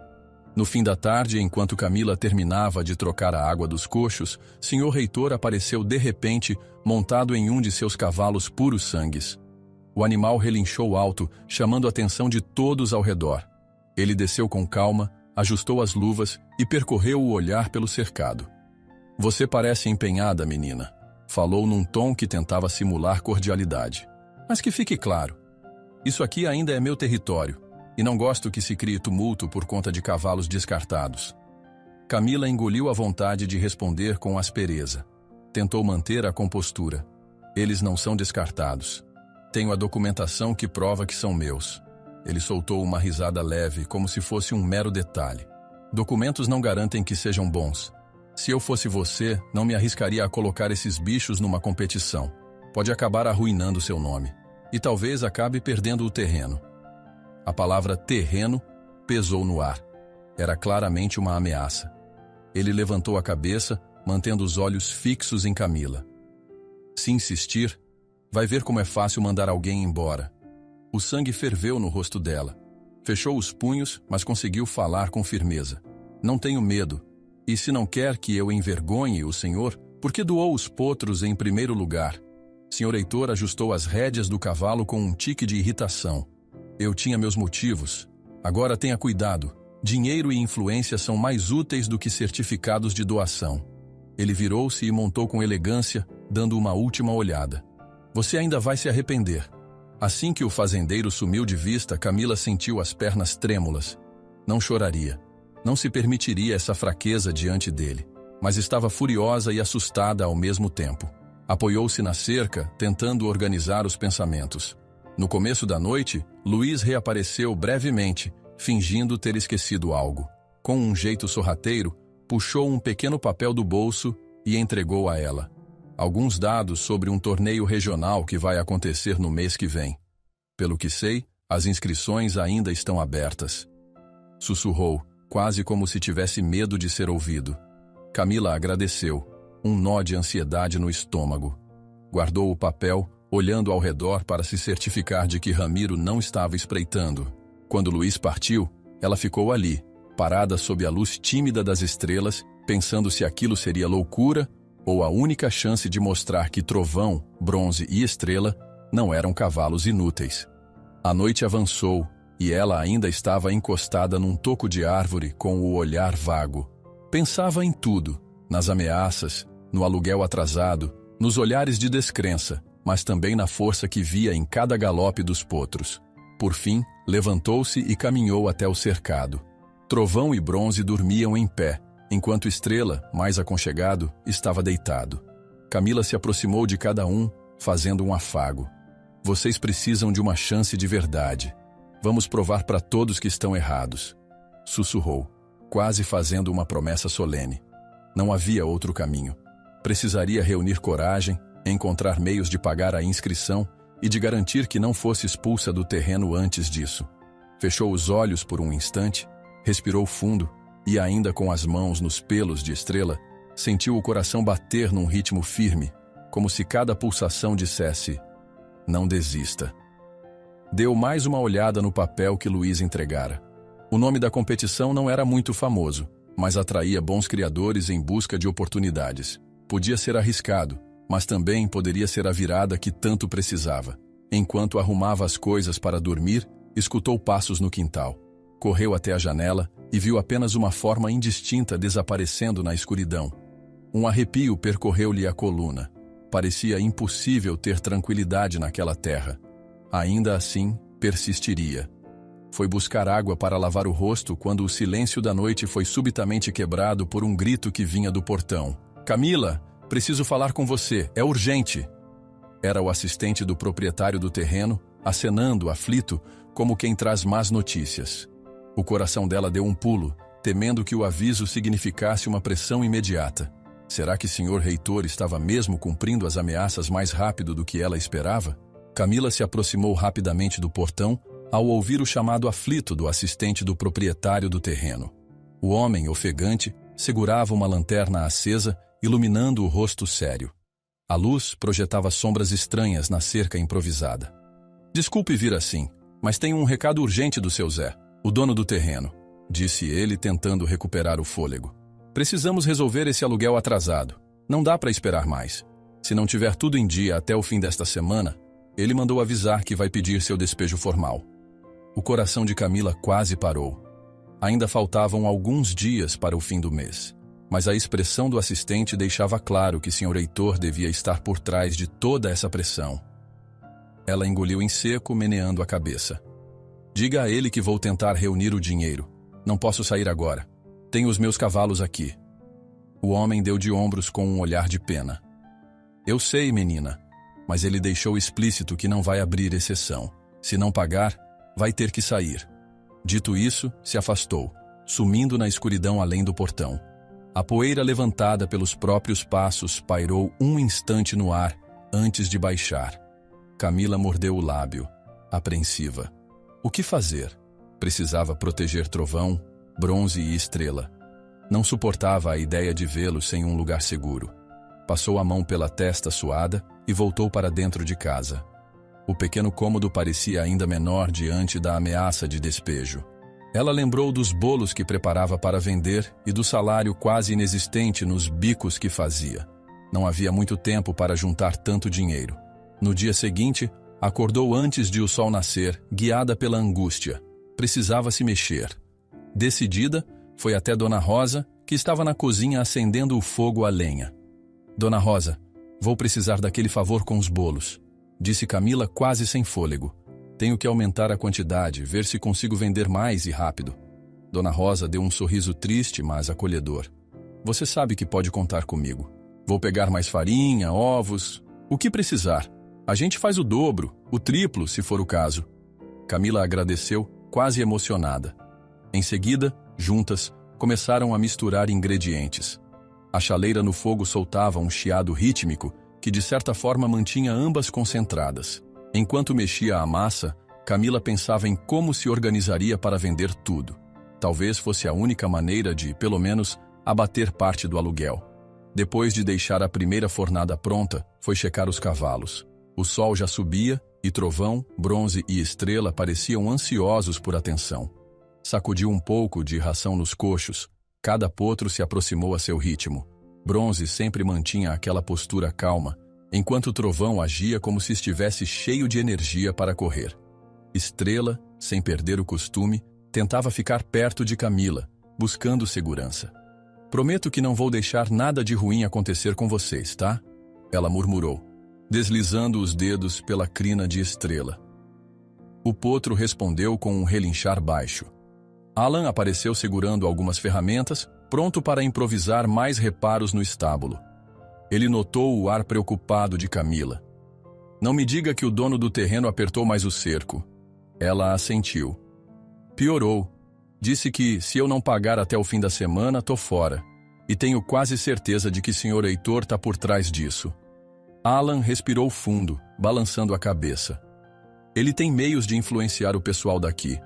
No fim da tarde, enquanto Camila terminava de trocar a água dos coxos, Sr. Heitor apareceu de repente, montado em um de seus cavalos puros sangues. O animal relinchou alto, chamando a atenção de todos ao redor. Ele desceu com calma, ajustou as luvas e percorreu o olhar pelo cercado. Você parece empenhada, menina, falou num tom que tentava simular cordialidade. Mas que fique claro, isso aqui ainda é meu território, e não gosto que se crie tumulto por conta de cavalos descartados. Camila engoliu a vontade de responder com aspereza. Tentou manter a compostura. Eles não são descartados. Tenho a documentação que prova que são meus. Ele soltou uma risada leve, como se fosse um mero detalhe. Documentos não garantem que sejam bons. Se eu fosse você, não me arriscaria a colocar esses bichos numa competição. Pode acabar arruinando seu nome. E talvez acabe perdendo o terreno. A palavra terreno pesou no ar. Era claramente uma ameaça. Ele levantou a cabeça, mantendo os olhos fixos em Camila. Se insistir, vai ver como é fácil mandar alguém embora. O sangue ferveu no rosto dela. Fechou os punhos, mas conseguiu falar com firmeza. Não tenho medo. E se não quer que eu envergonhe o senhor, por que doou os potros em primeiro lugar? Sr. Heitor ajustou as rédeas do cavalo com um tique de irritação. Eu tinha meus motivos. Agora tenha cuidado. Dinheiro e influência são mais úteis do que certificados de doação. Ele virou-se e montou com elegância, dando uma última olhada. Você ainda vai se arrepender. Assim que o fazendeiro sumiu de vista, Camila sentiu as pernas trêmulas. Não choraria. Não se permitiria essa fraqueza diante dele. Mas estava furiosa e assustada ao mesmo tempo. Apoiou-se na cerca, tentando organizar os pensamentos. No começo da noite, Luiz reapareceu brevemente, fingindo ter esquecido algo. Com um jeito sorrateiro, puxou um pequeno papel do bolso e entregou a ela. Alguns dados sobre um torneio regional que vai acontecer no mês que vem. Pelo que sei, as inscrições ainda estão abertas. Sussurrou, quase como se tivesse medo de ser ouvido. Camila agradeceu, um nó de ansiedade no estômago. Guardou o papel, olhando ao redor para se certificar de que Ramiro não estava espreitando. Quando Luiz partiu, ela ficou ali, parada sob a luz tímida das estrelas, pensando se aquilo seria loucura ou a única chance de mostrar que Trovão, Bronze e Estrela não eram cavalos inúteis. A noite avançou e ela ainda estava encostada num toco de árvore com o olhar vago. Pensava em tudo, nas ameaças, no aluguel atrasado, nos olhares de descrença, mas também na força que via em cada galope dos potros. Por fim, levantou-se e caminhou até o cercado. Trovão e Bronze dormiam em pé, enquanto Estrela, mais aconchegado, estava deitado. Camila se aproximou de cada um, fazendo um afago. Vocês precisam de uma chance de verdade. Vamos provar para todos que estão errados. Sussurrou, quase fazendo uma promessa solene. Não havia outro caminho. Precisaria reunir coragem, encontrar meios de pagar a inscrição e de garantir que não fosse expulsa do terreno antes disso. Fechou os olhos por um instante, respirou fundo e, ainda com as mãos nos pelos de Estrela, sentiu o coração bater num ritmo firme, como se cada pulsação dissesse: não desista. Deu mais uma olhada no papel que Luiz entregara. O nome da competição não era muito famoso, mas atraía bons criadores em busca de oportunidades. Podia ser arriscado, mas também poderia ser a virada que tanto precisava. Enquanto arrumava as coisas para dormir, escutou passos no quintal. Correu até a janela e viu apenas uma forma indistinta desaparecendo na escuridão. Um arrepio percorreu-lhe a coluna. Parecia impossível ter tranquilidade naquela terra. Ainda assim, persistiria. Foi buscar água para lavar o rosto quando o silêncio da noite foi subitamente quebrado por um grito que vinha do portão. Camila, preciso falar com você, é urgente. Era o assistente do proprietário do terreno, acenando, aflito, como quem traz más notícias. O coração dela deu um pulo, temendo que o aviso significasse uma pressão imediata. Será que Sr. Reitor estava mesmo cumprindo as ameaças mais rápido do que ela esperava? Camila se aproximou rapidamente do portão ao ouvir o chamado aflito do assistente do proprietário do terreno. O homem, ofegante, segurava uma lanterna acesa, iluminando o rosto sério. A luz projetava sombras estranhas na cerca improvisada. Desculpe vir assim, mas tenho um recado urgente do seu Zé, o dono do terreno, disse ele tentando recuperar o fôlego. Precisamos resolver esse aluguel atrasado. Não dá para esperar mais. Se não tiver tudo em dia até o fim desta semana, ele mandou avisar que vai pedir seu despejo formal. O coração de Camila quase parou. Ainda faltavam alguns dias para o fim do mês, mas a expressão do assistente deixava claro que Sr. Heitor devia estar por trás de toda essa pressão. Ela engoliu em seco, meneando a cabeça. Diga a ele que vou tentar reunir o dinheiro. Não posso sair agora. Tenho os meus cavalos aqui. O homem deu de ombros com um olhar de pena. Eu sei, menina, mas ele deixou explícito que não vai abrir exceção. Se não pagar, vai ter que sair. Dito isso, se afastou, sumindo na escuridão além do portão. A poeira levantada pelos próprios passos pairou um instante no ar antes de baixar. Camila mordeu o lábio, apreensiva. O que fazer? Precisava proteger Trovão, Bronze e Estrela. Não suportava a ideia de vê-lo sem um lugar seguro. Passou a mão pela testa suada e voltou para dentro de casa. O pequeno cômodo parecia ainda menor diante da ameaça de despejo. Ela lembrou dos bolos que preparava para vender e do salário quase inexistente nos bicos que fazia. Não havia muito tempo para juntar tanto dinheiro. No dia seguinte, acordou antes de o sol nascer, guiada pela angústia. Precisava se mexer. Decidida, foi até Dona Rosa, que estava na cozinha acendendo o fogo a lenha. Dona Rosa, vou precisar daquele favor com os bolos, disse Camila quase sem fôlego. Tenho que aumentar a quantidade, ver se consigo vender mais e rápido. Dona Rosa deu um sorriso triste, mas acolhedor. Você sabe que pode contar comigo. Vou pegar mais farinha, ovos, o que precisar. A gente faz o dobro, o triplo, se for o caso. Camila agradeceu, quase emocionada. Em seguida, juntas, começaram a misturar ingredientes. A chaleira no fogo soltava um chiado rítmico que de certa forma mantinha ambas concentradas. Enquanto mexia a massa, Camila pensava em como se organizaria para vender tudo. Talvez fosse a única maneira de, pelo menos, abater parte do aluguel. Depois de deixar a primeira fornada pronta, foi checar os cavalos. O sol já subia e Trovão, Bronze e Estrela pareciam ansiosos por atenção. Sacudiu um pouco de ração nos coxos. Cada potro se aproximou a seu ritmo. Bronze sempre mantinha aquela postura calma, enquanto Trovão agia como se estivesse cheio de energia para correr. Estrela, sem perder o costume, tentava ficar perto de Camila, buscando segurança. "Prometo que não vou deixar nada de ruim acontecer com vocês, tá?" Ela murmurou, deslizando os dedos pela crina de Estrela. O potro respondeu com um relinchar baixo. Alan apareceu segurando algumas ferramentas, pronto para improvisar mais reparos no estábulo. Ele notou o ar preocupado de Camila. "Não me diga que o dono do terreno apertou mais o cerco." Ela assentiu. "Piorou. Disse que, se eu não pagar até o fim da semana, tô fora. E tenho quase certeza de que Sr. Heitor tá por trás disso." Alan respirou fundo, balançando a cabeça. "Ele tem meios de influenciar o pessoal daqui.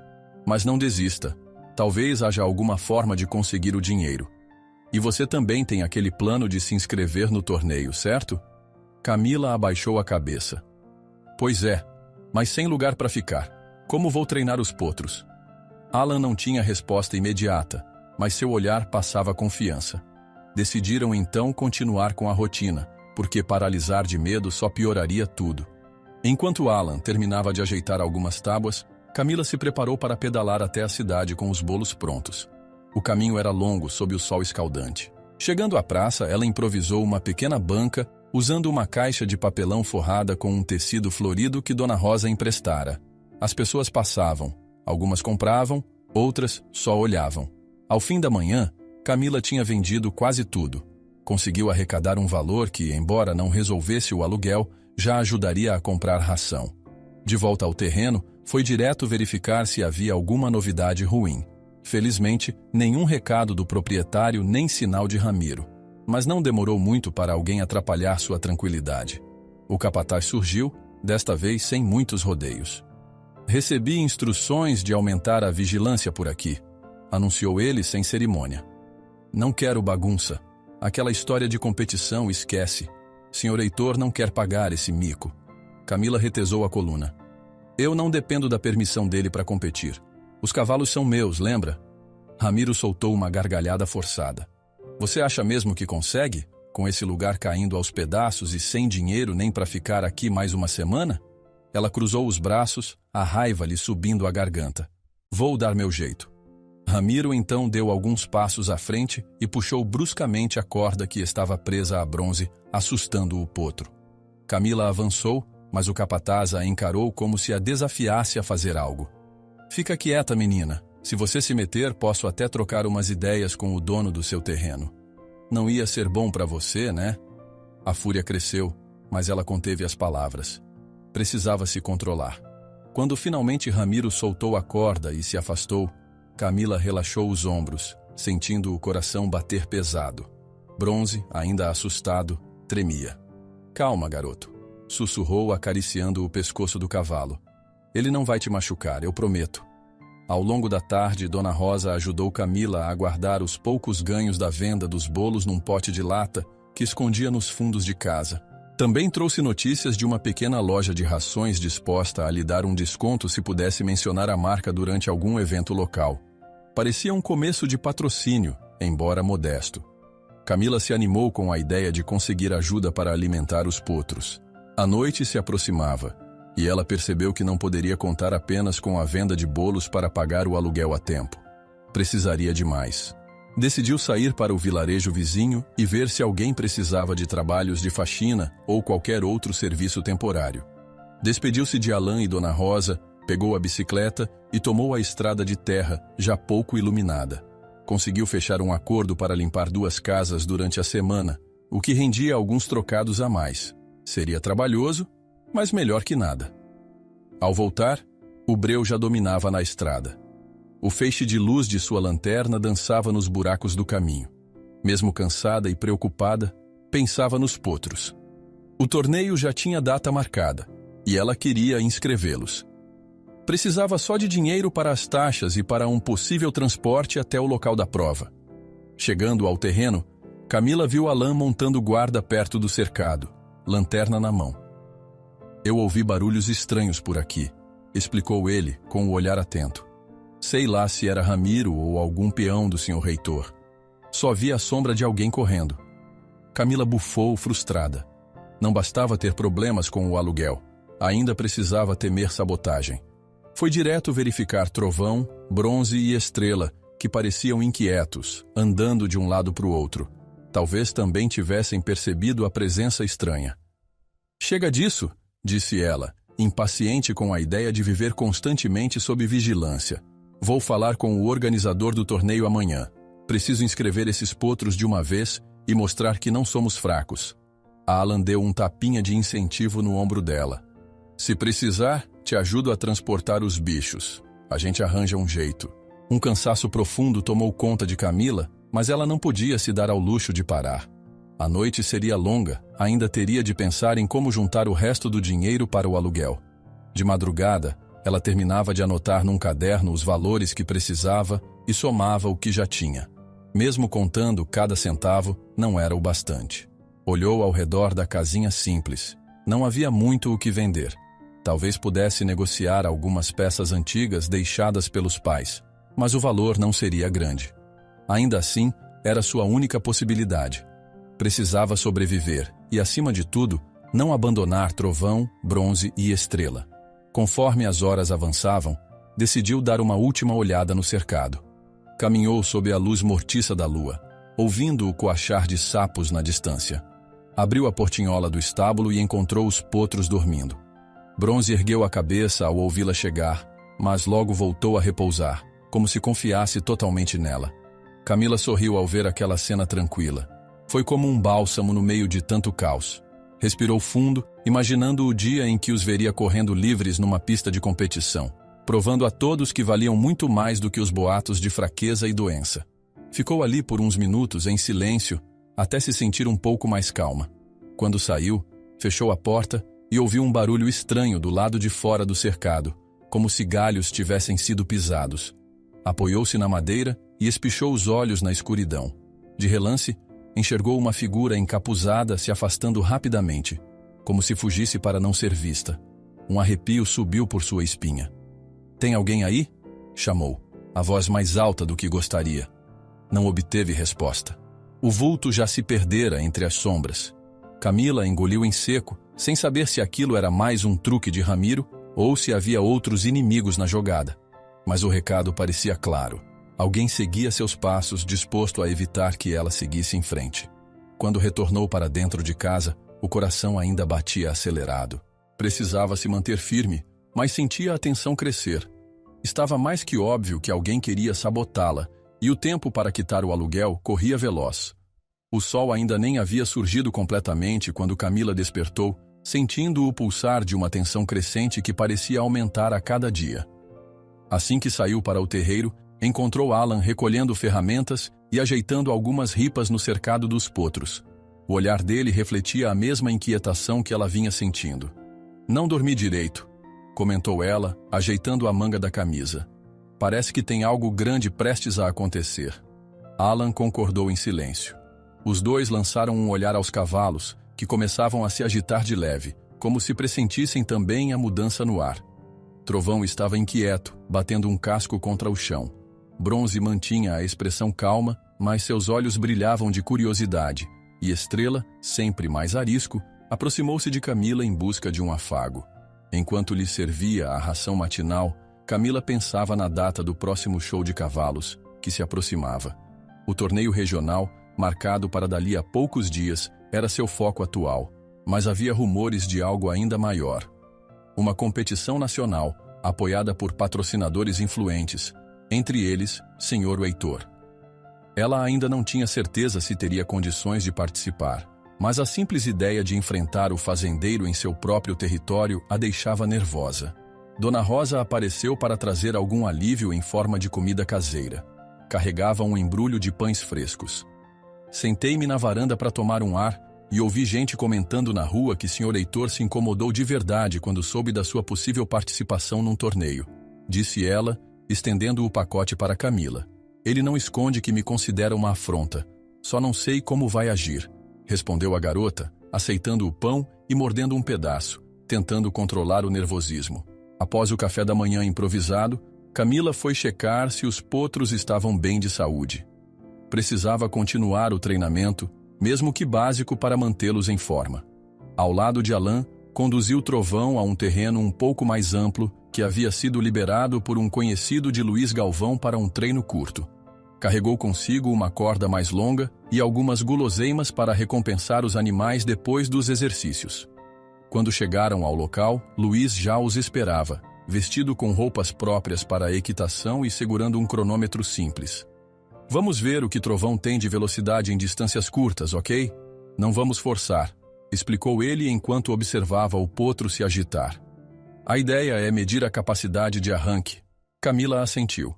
Mas não desista. Talvez haja alguma forma de conseguir o dinheiro. E você também tem aquele plano de se inscrever no torneio, certo?" Camila abaixou a cabeça. "Pois é, mas sem lugar para ficar. Como vou treinar os potros?" Alan não tinha resposta imediata, mas seu olhar passava confiança. Decidiram então continuar com a rotina, porque paralisar de medo só pioraria tudo. Enquanto Alan terminava de ajeitar algumas tábuas, Camila se preparou para pedalar até a cidade com os bolos prontos. O caminho era longo sob o sol escaldante. Chegando à praça, ela improvisou uma pequena banca usando uma caixa de papelão forrada com um tecido florido que Dona Rosa emprestara. As pessoas passavam, algumas compravam, outras só olhavam. Ao fim da manhã, Camila tinha vendido quase tudo. Conseguiu arrecadar um valor que, embora não resolvesse o aluguel, já ajudaria a comprar ração. De volta ao terreno, foi direto verificar se havia alguma novidade ruim. Felizmente, nenhum recado do proprietário nem sinal de Ramiro. Mas não demorou muito para alguém atrapalhar sua tranquilidade. O capataz surgiu, desta vez sem muitos rodeios. "Recebi instruções de aumentar a vigilância por aqui", anunciou ele sem cerimônia. "Não quero bagunça. Aquela história de competição, esquece. Sr. Heitor não quer pagar esse mico." Camila retesou a coluna. "Eu não dependo da permissão dele para competir. Os cavalos são meus, lembra?" Ramiro soltou uma gargalhada forçada. "Você acha mesmo que consegue? Com esse lugar caindo aos pedaços e sem dinheiro nem para ficar aqui mais uma semana?" Ela cruzou os braços, a raiva lhe subindo a garganta. "Vou dar meu jeito." Ramiro então deu alguns passos à frente e puxou bruscamente a corda que estava presa a Bronze, assustando o potro. Camila avançou, mas o capataz a encarou como se a desafiasse a fazer algo. "Fica quieta, menina. Se você se meter, posso até trocar umas ideias com o dono do seu terreno. Não ia ser bom para você, né?" A fúria cresceu, mas ela conteve as palavras. Precisava se controlar. Quando finalmente Ramiro soltou a corda e se afastou, Camila relaxou os ombros, sentindo o coração bater pesado. Bronze, ainda assustado, tremia. "Calma, garoto", sussurrou acariciando o pescoço do cavalo. "Ele não vai te machucar, eu prometo." Ao longo da tarde, Dona Rosa ajudou Camila a guardar os poucos ganhos da venda dos bolos num pote de lata que escondia nos fundos de casa. Também trouxe notícias de uma pequena loja de rações disposta a lhe dar um desconto se pudesse mencionar a marca durante algum evento local. Parecia um começo de patrocínio, embora modesto. Camila se animou com a ideia de conseguir ajuda para alimentar os potros. A noite se aproximava, e ela percebeu que não poderia contar apenas com a venda de bolos para pagar o aluguel a tempo. Precisaria de mais. Decidiu sair para o vilarejo vizinho e ver se alguém precisava de trabalhos de faxina ou qualquer outro serviço temporário. Despediu-se de Alan e Dona Rosa, pegou a bicicleta e tomou a estrada de terra, já pouco iluminada. Conseguiu fechar um acordo para limpar 2 casas durante a semana, o que rendia alguns trocados a mais. Seria trabalhoso, mas melhor que nada. Ao voltar, o breu já dominava na estrada. O feixe de luz de sua lanterna dançava nos buracos do caminho. Mesmo cansada e preocupada, pensava nos potros. O torneio já tinha data marcada, e ela queria inscrevê-los. Precisava só de dinheiro para as taxas e para um possível transporte até o local da prova. Chegando ao terreno, Camila viu Alain montando guarda perto do cercado, lanterna na mão. Eu ouvi barulhos estranhos por aqui, explicou ele com o olhar atento. Sei lá se era Ramiro ou algum peão do senhor reitor. Só vi a sombra de alguém correndo. Camila bufou, frustrada. Não bastava ter problemas com o aluguel, ainda precisava temer sabotagem. Foi direto verificar Trovão, Bronze e Estrela, que pareciam inquietos, andando de um lado para o outro. Talvez também tivessem percebido a presença estranha. Chega disso, disse ela, impaciente com a ideia de viver constantemente sob vigilância. Vou falar com o organizador do torneio amanhã. Preciso inscrever esses potros de uma vez e mostrar que não somos fracos. Alan deu um tapinha de incentivo no ombro dela. Se precisar, te ajudo a transportar os bichos. A gente arranja um jeito. Um cansaço profundo tomou conta de Camila, mas ela não podia se dar ao luxo de parar. A noite seria longa, ainda teria de pensar em como juntar o resto do dinheiro para o aluguel. De madrugada, ela terminava de anotar num caderno os valores que precisava e somava o que já tinha. Mesmo contando cada centavo, não era o bastante. Olhou ao redor da casinha simples. Não havia muito o que vender. Talvez pudesse negociar algumas peças antigas deixadas pelos pais, mas o valor não seria grande. Ainda assim, era sua única possibilidade. Precisava sobreviver e, acima de tudo, não abandonar Trovão, Bronze e Estrela. Conforme as horas avançavam, decidiu dar uma última olhada no cercado. Caminhou sob a luz mortiça da lua, ouvindo o coachar de sapos na distância. Abriu a portinhola do estábulo e encontrou os potros dormindo. Bronze ergueu a cabeça ao ouvi-la chegar, mas logo voltou a repousar, como se confiasse totalmente nela. Camila sorriu ao ver aquela cena tranquila. Foi como um bálsamo no meio de tanto caos. Respirou fundo, imaginando o dia em que os veria correndo livres numa pista de competição, provando a todos que valiam muito mais do que os boatos de fraqueza e doença. Ficou ali por uns minutos em silêncio, até se sentir um pouco mais calma. Quando saiu, fechou a porta e ouviu um barulho estranho do lado de fora do cercado, como se galhos tivessem sido pisados. Apoiou-se na madeira e espichou os olhos na escuridão. De relance, enxergou uma figura encapuzada se afastando rapidamente, como se fugisse para não ser vista. Um arrepio subiu por sua espinha. "Tem alguém aí?" chamou, a voz mais alta do que gostaria. Não obteve resposta. O vulto já se perdera entre as sombras. Camila engoliu em seco, sem saber se aquilo era mais um truque de Ramiro ou se havia outros inimigos na jogada. Mas o recado parecia claro. Alguém seguia seus passos, disposto a evitar que ela seguisse em frente. Quando retornou para dentro de casa, o coração ainda batia acelerado. Precisava se manter firme, mas sentia a tensão crescer. Estava mais que óbvio que alguém queria sabotá-la, e o tempo para quitar o aluguel corria veloz. O sol ainda nem havia surgido completamente quando Camila despertou, sentindo o pulsar de uma tensão crescente que parecia aumentar a cada dia. Assim que saiu para o terreiro, encontrou Alan recolhendo ferramentas e ajeitando algumas ripas no cercado dos potros. O olhar dele refletia a mesma inquietação que ela vinha sentindo. "Não dormi direito", comentou ela, ajeitando a manga da camisa. "Parece que tem algo grande prestes a acontecer." Alan concordou em silêncio. Os dois lançaram um olhar aos cavalos, que começavam a se agitar de leve, como se pressentissem também a mudança no ar. Trovão estava inquieto, batendo um casco contra o chão. Bronze mantinha a expressão calma, mas seus olhos brilhavam de curiosidade, e Estrela, sempre mais arisco, aproximou-se de Camila em busca de um afago. Enquanto lhe servia a ração matinal, Camila pensava na data do próximo show de cavalos, que se aproximava. O torneio regional, marcado para dali a poucos dias, era seu foco atual, mas havia rumores de algo ainda maior. Uma competição nacional, apoiada por patrocinadores influentes, entre eles, Sr. Heitor. Ela ainda não tinha certeza se teria condições de participar, mas a simples ideia de enfrentar o fazendeiro em seu próprio território a deixava nervosa. Dona Rosa apareceu para trazer algum alívio em forma de comida caseira. Carregava um embrulho de pães frescos. Sentei-me na varanda para tomar um ar e ouvi gente comentando na rua que Sr. Heitor se incomodou de verdade quando soube da sua possível participação num torneio. Disse ela, estendendo o pacote para Camila. Ele não esconde que me considera uma afronta. Só não sei como vai agir, respondeu a garota, aceitando o pão e mordendo um pedaço, tentando controlar o nervosismo. Após o café da manhã improvisado, Camila foi checar se os potros estavam bem de saúde. Precisava continuar o treinamento, mesmo que básico, para mantê-los em forma. Ao lado de Alain, conduziu Trovão a um terreno um pouco mais amplo que havia sido liberado por um conhecido de Luiz Galvão para um treino curto. Carregou consigo uma corda mais longa e algumas guloseimas para recompensar os animais depois dos exercícios. Quando chegaram ao local, Luiz já os esperava, vestido com roupas próprias para a equitação e segurando um cronômetro simples. Vamos ver o que Trovão tem de velocidade em distâncias curtas, ok? Não vamos forçar, explicou ele enquanto observava o potro se agitar. A ideia é medir a capacidade de arranque. Camila assentiu.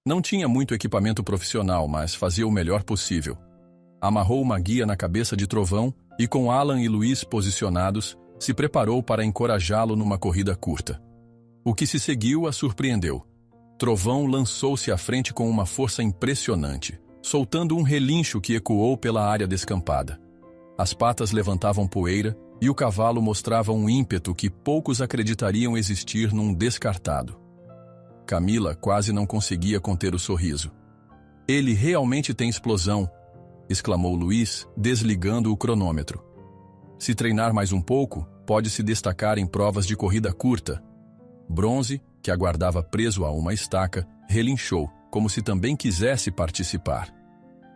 Não tinha muito equipamento profissional, mas fazia o melhor possível. Amarrou uma guia na cabeça de Trovão e, com Alan e Luiz posicionados, se preparou para encorajá-lo numa corrida curta. O que se seguiu a surpreendeu. Trovão lançou-se à frente com uma força impressionante, soltando um relincho que ecoou pela área descampada. As patas levantavam poeira e o cavalo mostrava um ímpeto que poucos acreditariam existir num descartado. Camila quase não conseguia conter o sorriso. Ele realmente tem explosão, exclamou Luiz, desligando o cronômetro. Se treinar mais um pouco, pode se destacar em provas de corrida curta. Bronze, que aguardava preso a uma estaca, relinchou, como se também quisesse participar.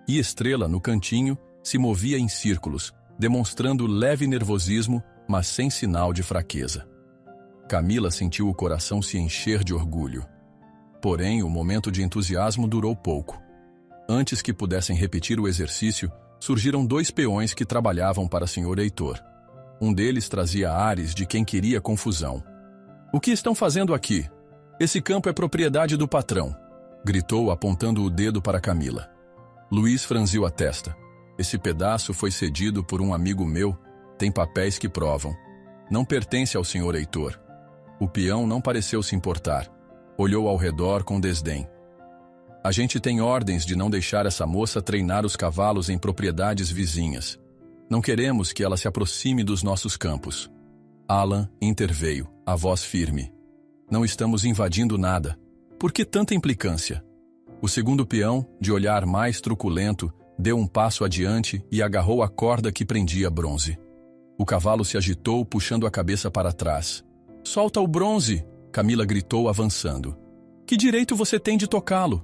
E Estrela, no cantinho, se movia em círculos, demonstrando leve nervosismo, mas sem sinal de fraqueza. Camila sentiu o coração se encher de orgulho. Porém, o momento de entusiasmo durou pouco. Antes que pudessem repetir o exercício, surgiram 2 peões que trabalhavam para Sr. Heitor. Um deles trazia ares de quem queria confusão. "O que estão fazendo aqui? Esse campo é propriedade do patrão", gritou apontando o dedo para Camila. Luiz franziu a testa. "Esse pedaço foi cedido por um amigo meu, tem papéis que provam. Não pertence ao Sr. Heitor." O peão não pareceu se importar. Olhou ao redor com desdém. "A gente tem ordens de não deixar essa moça treinar os cavalos em propriedades vizinhas. Não queremos que ela se aproxime dos nossos campos." Alan interveio, a voz firme. "Não estamos invadindo nada. Por que tanta implicância?" O segundo peão, de olhar mais truculento, deu um passo adiante e agarrou a corda que prendia Bronze. O cavalo se agitou, puxando a cabeça para trás. "Solta o Bronze!" Camila gritou, avançando. "Que direito você tem de tocá-lo?"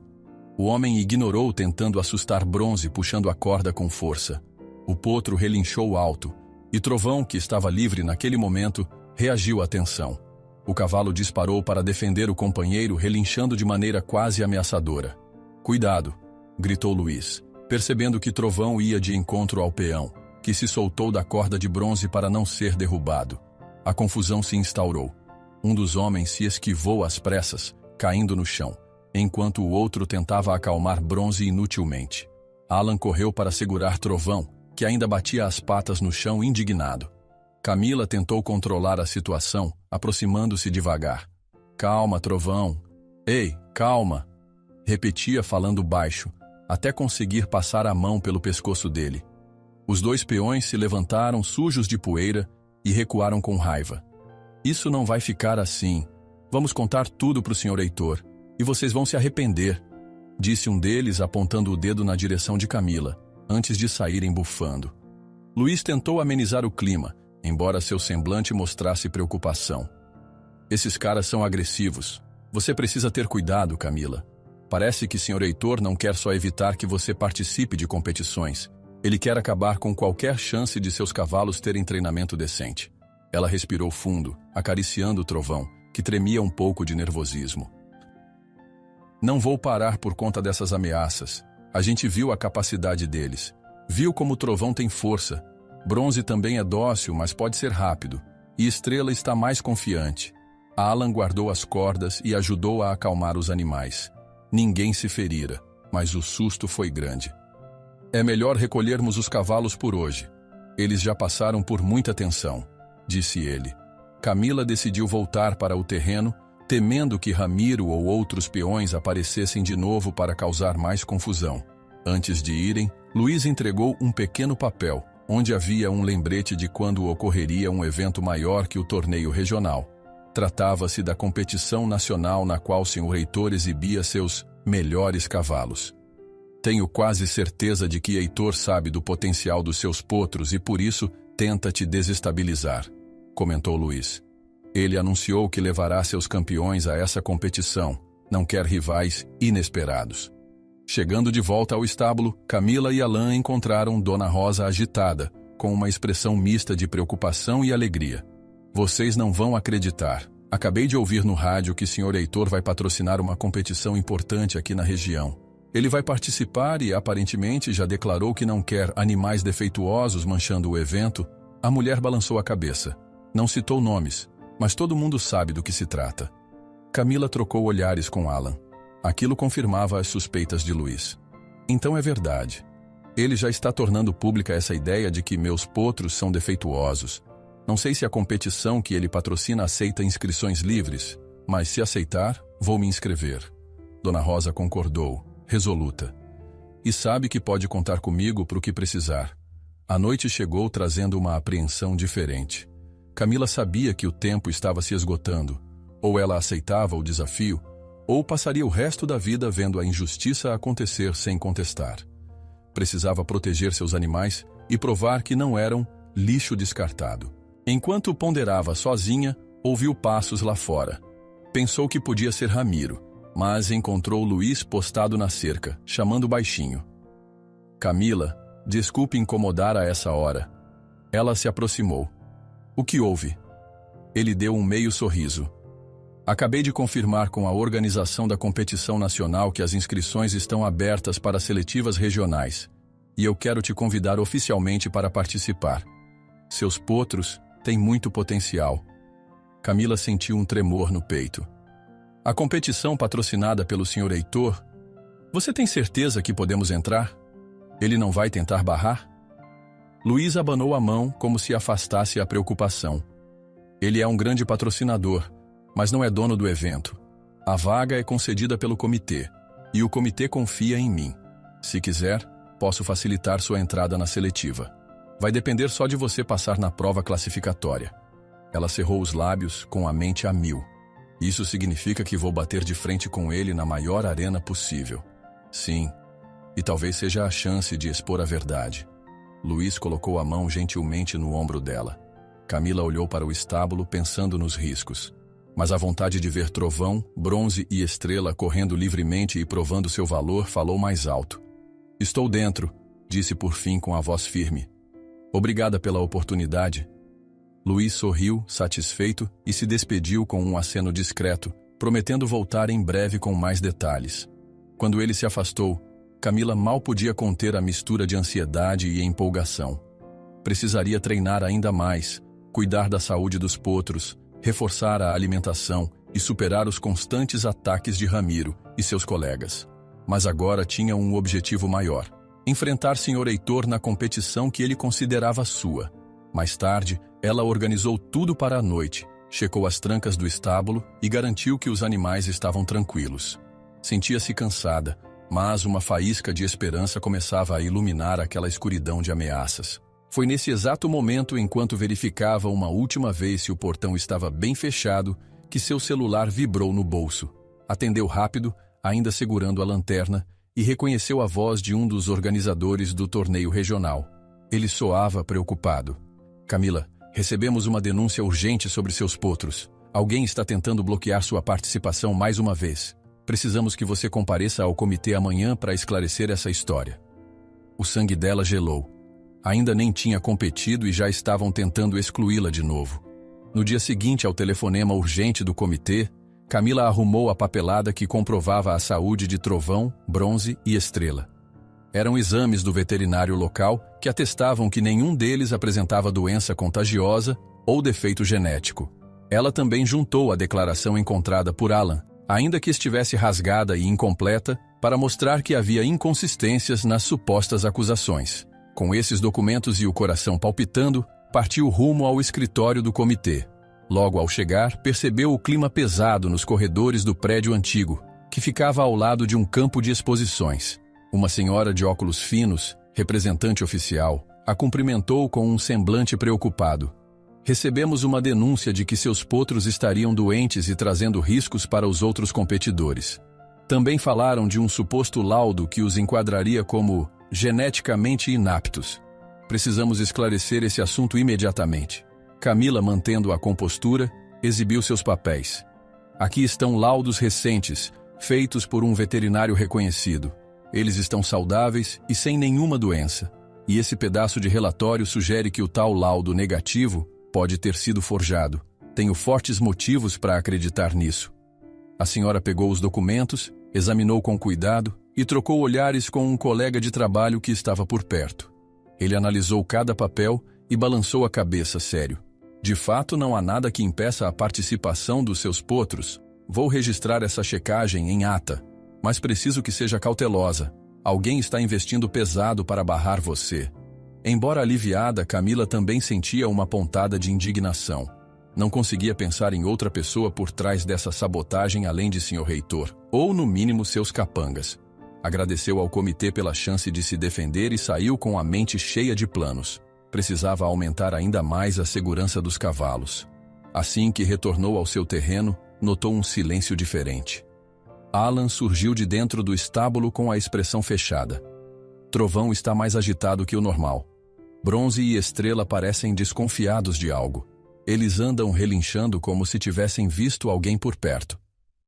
O homem ignorou, tentando assustar Bronze, puxando a corda com força. O potro relinchou alto, e Trovão, que estava livre naquele momento, reagiu à tensão. O cavalo disparou para defender o companheiro, relinchando de maneira quase ameaçadora. "Cuidado!" gritou Luiz, percebendo que Trovão ia de encontro ao peão, que se soltou da corda de Bronze para não ser derrubado. A confusão se instaurou. Um dos homens se esquivou às pressas, caindo no chão, enquanto o outro tentava acalmar Bronze inutilmente. Alan correu para segurar Trovão, que ainda batia as patas no chão indignado. Camila tentou controlar a situação, aproximando-se devagar. "Calma, Trovão. Ei, calma!" repetia falando baixo, até conseguir passar a mão pelo pescoço dele. Os 2 peões se levantaram sujos de poeira e recuaram com raiva. "Isso não vai ficar assim. Vamos contar tudo para o Sr. Heitor, e vocês vão se arrepender", disse um deles apontando o dedo na direção de Camila, antes de saírem bufando. Luiz tentou amenizar o clima, embora seu semblante mostrasse preocupação. "Esses caras são agressivos. Você precisa ter cuidado, Camila. Parece que Sr. Heitor não quer só evitar que você participe de competições. Ele quer acabar com qualquer chance de seus cavalos terem treinamento decente." Ela respirou fundo, acariciando o Trovão, que tremia um pouco de nervosismo. "Não vou parar por conta dessas ameaças. A gente viu a capacidade deles. Viu como o Trovão tem força. Bronze também é dócil, mas pode ser rápido. E Estrela está mais confiante. Alan guardou as cordas e ajudou a acalmar os animais. Ninguém se ferira, mas o susto foi grande. É melhor recolhermos os cavalos por hoje. Eles já passaram por muita tensão, disse ele. Camila decidiu voltar para o terreno, temendo que Ramiro ou outros peões aparecessem de novo para causar mais confusão. Antes de irem, Luiz entregou um pequeno papel, onde havia um lembrete de quando ocorreria um evento maior que o torneio regional. Tratava-se da competição nacional na qual o senhor Heitor exibia seus melhores cavalos. Tenho quase certeza de que Heitor sabe do potencial dos seus potros e por isso tenta te desestabilizar, comentou Luiz. Ele anunciou que levará seus campeões a essa competição, não quer rivais inesperados. Chegando de volta ao estábulo, Camila e Alain encontraram Dona Rosa agitada, com uma expressão mista de preocupação e alegria. Vocês não vão acreditar. Acabei de ouvir no rádio que o Sr. Heitor vai patrocinar uma competição importante aqui na região. Ele vai participar e, aparentemente, já declarou que não quer animais defeituosos manchando o evento. A mulher balançou a cabeça. Não citou nomes, mas todo mundo sabe do que se trata. Camila trocou olhares com Alan. Aquilo confirmava as suspeitas de Luiz. Então é verdade. Ele já está tornando pública essa ideia de que meus potros são defeituosos. Não sei se a competição que ele patrocina aceita inscrições livres, mas se aceitar, vou me inscrever. Dona Rosa concordou, resoluta. E sabe que pode contar comigo para o que precisar. A noite chegou trazendo uma apreensão diferente. Camila sabia que o tempo estava se esgotando. Ou ela aceitava o desafio, ou passaria o resto da vida vendo a injustiça acontecer sem contestar. Precisava proteger seus animais e provar que não eram lixo descartado. Enquanto ponderava sozinha, ouviu passos lá fora. Pensou que podia ser Ramiro, mas encontrou Luiz postado na cerca, chamando baixinho. Camila, desculpe incomodar a essa hora. Ela se aproximou. O que houve? Ele deu um meio sorriso. Acabei de confirmar com a organização da competição nacional que as inscrições estão abertas para seletivas regionais, e eu quero te convidar oficialmente para participar. Seus potros têm muito potencial. Camila sentiu um tremor no peito. A competição patrocinada pelo Sr. Heitor? Você tem certeza que podemos entrar? Ele não vai tentar barrar? Luiz abanou a mão como se afastasse a preocupação. Ele é um grande patrocinador, mas não é dono do evento. A vaga é concedida pelo comitê, e o comitê confia em mim. Se quiser, posso facilitar sua entrada na seletiva. Vai depender só de você passar na prova classificatória. Ela cerrou os lábios com a mente a mil. Isso significa que vou bater de frente com ele na maior arena possível. Sim, e talvez seja a chance de expor a verdade. Luiz colocou a mão gentilmente no ombro dela. Camila olhou para o estábulo pensando nos riscos. Mas a vontade de ver Trovão, Bronze e Estrela correndo livremente e provando seu valor falou mais alto. Estou dentro, disse por fim com a voz firme. Obrigada pela oportunidade. Luiz sorriu, satisfeito, e se despediu com um aceno discreto, prometendo voltar em breve com mais detalhes. Quando ele se afastou, Camila mal podia conter a mistura de ansiedade e empolgação. Precisaria treinar ainda mais, cuidar da saúde dos potros, reforçar a alimentação e superar os constantes ataques de Ramiro e seus colegas. Mas agora tinha um objetivo maior: enfrentar Sr. Heitor na competição que ele considerava sua. Mais tarde, ela organizou tudo para a noite, checou as trancas do estábulo e garantiu que os animais estavam tranquilos. Sentia-se cansada, mas uma faísca de esperança começava a iluminar aquela escuridão de ameaças. Foi nesse exato momento, enquanto verificava uma última vez se o portão estava bem fechado, que seu celular vibrou no bolso. Atendeu rápido, ainda segurando a lanterna, e reconheceu a voz de um dos organizadores do torneio regional. Ele soava preocupado. Camila, recebemos uma denúncia urgente sobre seus potros. Alguém está tentando bloquear sua participação mais uma vez. Precisamos que você compareça ao comitê amanhã para esclarecer essa história. O sangue dela gelou. Ainda nem tinha competido e já estavam tentando excluí-la de novo. No dia seguinte ao telefonema urgente do comitê, Camila arrumou a papelada que comprovava a saúde de Trovão, Bronze e Estrela. Eram exames do veterinário local que atestavam que nenhum deles apresentava doença contagiosa ou defeito genético. Ela também juntou a declaração encontrada por Alan, ainda que estivesse rasgada e incompleta, para mostrar que havia inconsistências nas supostas acusações. Com esses documentos e o coração palpitando, partiu rumo ao escritório do comitê. Logo ao chegar, percebeu o clima pesado nos corredores do prédio antigo, que ficava ao lado de um campo de exposições. Uma senhora de óculos finos, representante oficial, a cumprimentou com um semblante preocupado. Recebemos uma denúncia de que seus potros estariam doentes e trazendo riscos para os outros competidores. Também falaram de um suposto laudo que os enquadraria como geneticamente inaptos. Precisamos esclarecer esse assunto imediatamente. Camila, mantendo a compostura, exibiu seus papéis. Aqui estão laudos recentes, feitos por um veterinário reconhecido. Eles estão saudáveis e sem nenhuma doença. E esse pedaço de relatório sugere que o tal laudo negativo pode ter sido forjado. Tenho fortes motivos para acreditar nisso. A senhora pegou os documentos, examinou com cuidado e trocou olhares com um colega de trabalho que estava por perto. Ele analisou cada papel e balançou a cabeça sério. De fato, não há nada que impeça a participação dos seus potros. Vou registrar essa checagem em ata, mas preciso que seja cautelosa. Alguém está investindo pesado para barrar você. Embora aliviada, Camila também sentia uma pontada de indignação. Não conseguia pensar em outra pessoa por trás dessa sabotagem além de Sr. Reitor, ou no mínimo seus capangas. Agradeceu ao comitê pela chance de se defender e saiu com a mente cheia de planos. Precisava aumentar ainda mais a segurança dos cavalos. Assim que retornou ao seu terreno, notou um silêncio diferente. Alan surgiu de dentro do estábulo com a expressão fechada. Trovão está mais agitado que o normal. Bronze e Estrela parecem desconfiados de algo. Eles andam relinchando como se tivessem visto alguém por perto.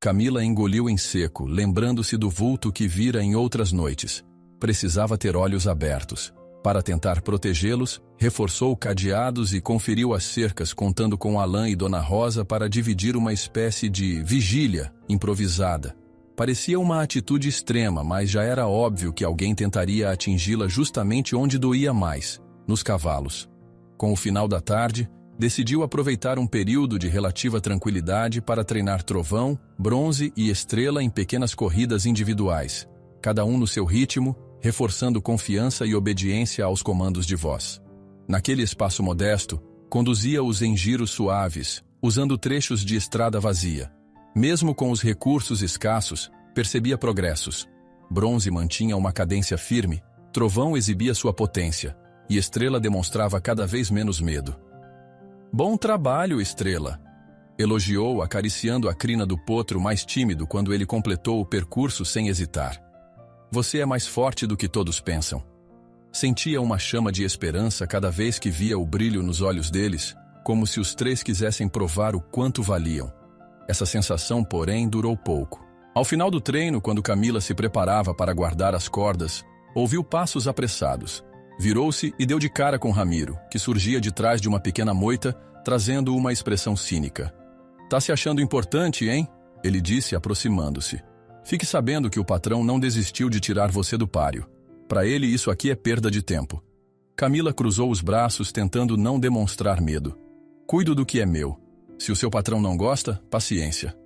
Camila engoliu em seco, lembrando-se do vulto que vira em outras noites. Precisava ter olhos abertos. Para tentar protegê-los, reforçou cadeados e conferiu as cercas, contando com Alan e Dona Rosa para dividir uma espécie de vigília improvisada. Parecia uma atitude extrema, mas já era óbvio que alguém tentaria atingi-la justamente onde doía mais, nos cavalos. Com o final da tarde, decidiu aproveitar um período de relativa tranquilidade para treinar Trovão, Bronze e Estrela em pequenas corridas individuais, cada um no seu ritmo, reforçando confiança e obediência aos comandos de voz. Naquele espaço modesto, conduzia-os em giros suaves, usando trechos de estrada vazia. Mesmo com os recursos escassos, percebia progressos. Bronze mantinha uma cadência firme, Trovão exibia sua potência, e Estrela demonstrava cada vez menos medo. Bom trabalho, Estrela! Elogiou, acariciando a crina do potro mais tímido quando ele completou o percurso sem hesitar. Você é mais forte do que todos pensam. Sentia uma chama de esperança cada vez que via o brilho nos olhos deles, como se os três quisessem provar o quanto valiam. Essa sensação, porém, durou pouco. Ao final do treino, quando Camila se preparava para guardar as cordas, ouviu passos apressados. Virou-se e deu de cara com Ramiro, que surgia de trás de uma pequena moita, trazendo uma expressão cínica. Tá se achando importante, hein? Ele disse, aproximando-se. Fique sabendo que o patrão não desistiu de tirar você do páreo. Para ele, isso aqui é perda de tempo. Camila cruzou os braços, tentando não demonstrar medo. Cuido do que é meu. Se o seu patrão não gosta, paciência.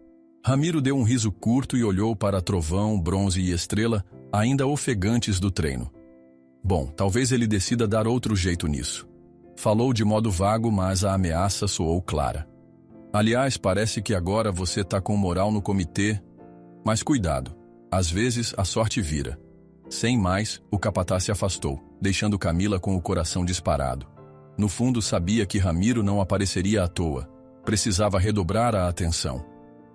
Ramiro deu um riso curto e olhou para Trovão, Bronze e Estrela, ainda ofegantes do treino. Bom, talvez ele decida dar outro jeito nisso. Falou de modo vago, mas a ameaça soou clara. Aliás, parece que agora você tá com moral no comitê. Mas cuidado, às vezes a sorte vira. Sem mais, o capataz se afastou, deixando Camila com o coração disparado. No fundo, sabia que Ramiro não apareceria à toa. Precisava redobrar a atenção.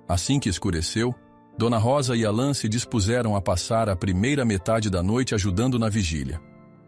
Assim que escureceu, Dona Rosa e Alan se dispuseram a passar a primeira metade da noite ajudando na vigília.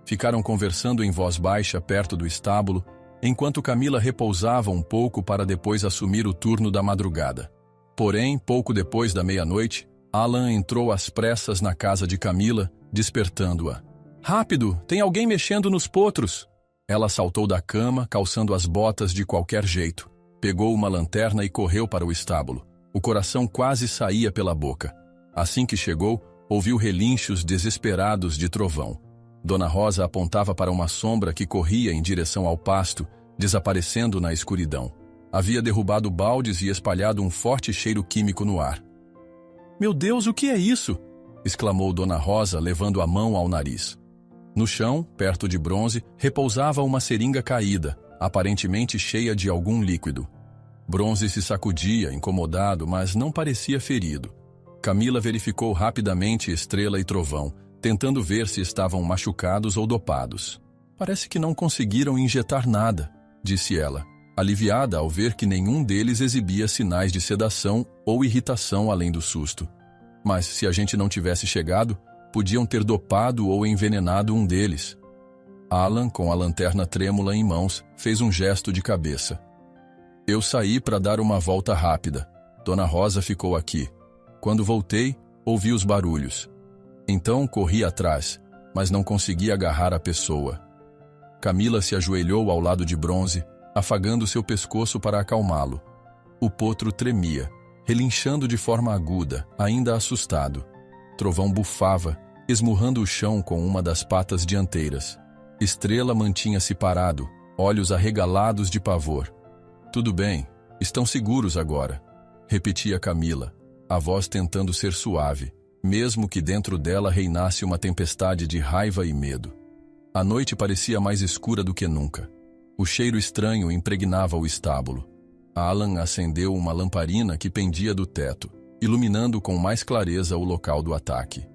Ficaram conversando em voz baixa perto do estábulo, enquanto Camila repousava um pouco para depois assumir o turno da madrugada. Porém, pouco depois da meia-noite, Alan entrou às pressas na casa de Camila, despertando-a. Rápido, tem alguém mexendo nos potros! Ela saltou da cama, calçando as botas de qualquer jeito. Pegou uma lanterna e correu para o estábulo. O coração quase saía pela boca. Assim que chegou, ouviu relinchos desesperados de Trovão. Dona Rosa apontava para uma sombra que corria em direção ao pasto, desaparecendo na escuridão. Havia derrubado baldes e espalhado um forte cheiro químico no ar. "Meu Deus, o que é isso?" exclamou Dona Rosa, levando a mão ao nariz. No chão, perto de Bronze, repousava uma seringa caída, aparentemente cheia de algum líquido. Bronze se sacudia, incomodado, mas não parecia ferido. Camila verificou rapidamente Estrela e Trovão, tentando ver se estavam machucados ou dopados. "Parece que não conseguiram injetar nada", disse ela, aliviada ao ver que nenhum deles exibia sinais de sedação ou irritação além do susto. "Mas se a gente não tivesse chegado, podiam ter dopado ou envenenado um deles." Alan, com a lanterna trêmula em mãos, fez um gesto de cabeça. "Eu saí para dar uma volta rápida. Dona Rosa ficou aqui. Quando voltei, ouvi os barulhos. Então corri atrás, mas não consegui agarrar a pessoa." Camila se ajoelhou ao lado de Bronze, afagando seu pescoço para acalmá-lo. O potro tremia, relinchando de forma aguda, ainda assustado. Trovão bufava, esmurrando o chão com uma das patas dianteiras. Estrela mantinha-se parado, olhos arregalados de pavor. "Tudo bem, estão seguros agora", repetia Camila, a voz tentando ser suave, mesmo que dentro dela reinasse uma tempestade de raiva e medo. A noite parecia mais escura do que nunca. O cheiro estranho impregnava o estábulo. Alan acendeu uma lamparina que pendia do teto, iluminando com mais clareza o local do ataque.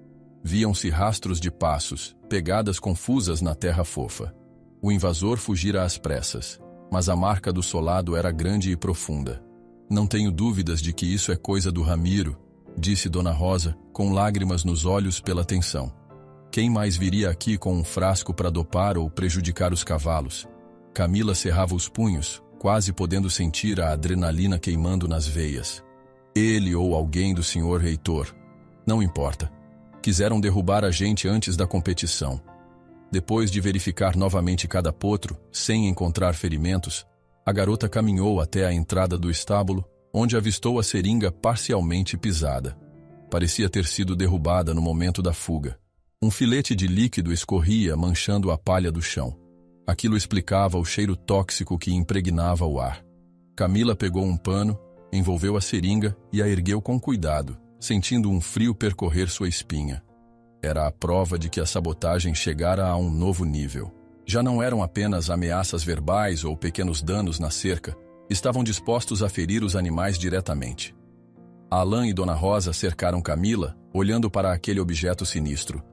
Viam-se rastros de passos, pegadas confusas na terra fofa. O invasor fugira às pressas, mas a marca do solado era grande e profunda. "Não tenho dúvidas de que isso é coisa do Ramiro", disse Dona Rosa, com lágrimas nos olhos pela tensão. "Quem mais viria aqui com um frasco para dopar ou prejudicar os cavalos?" Camila cerrava os punhos, quase podendo sentir a adrenalina queimando nas veias. "Ele ou alguém do Sr. Reitor. Não importa. Quiseram derrubar a gente antes da competição." Depois de verificar novamente cada potro, sem encontrar ferimentos, a garota caminhou até a entrada do estábulo, onde avistou a seringa parcialmente pisada. Parecia ter sido derrubada no momento da fuga. Um filete de líquido escorria, manchando a palha do chão. Aquilo explicava o cheiro tóxico que impregnava o ar. Camila pegou um pano, envolveu a seringa e a ergueu com cuidado, sentindo um frio percorrer sua espinha. Era a prova de que a sabotagem chegara a um novo nível. Já não eram apenas ameaças verbais ou pequenos danos na cerca, estavam dispostos a ferir os animais diretamente. Alan e Dona Rosa cercaram Camila, olhando para aquele objeto sinistro.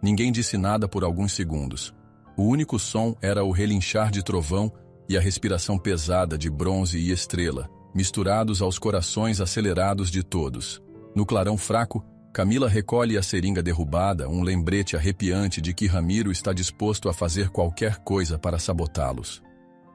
Ninguém disse nada por alguns segundos. O único som era o relinchar de Trovão e a respiração pesada de Bronze e Estrela, misturados aos corações acelerados de todos. No clarão fraco, Camila recolhe a seringa derrubada, um lembrete arrepiante de que Ramiro está disposto a fazer qualquer coisa para sabotá-los.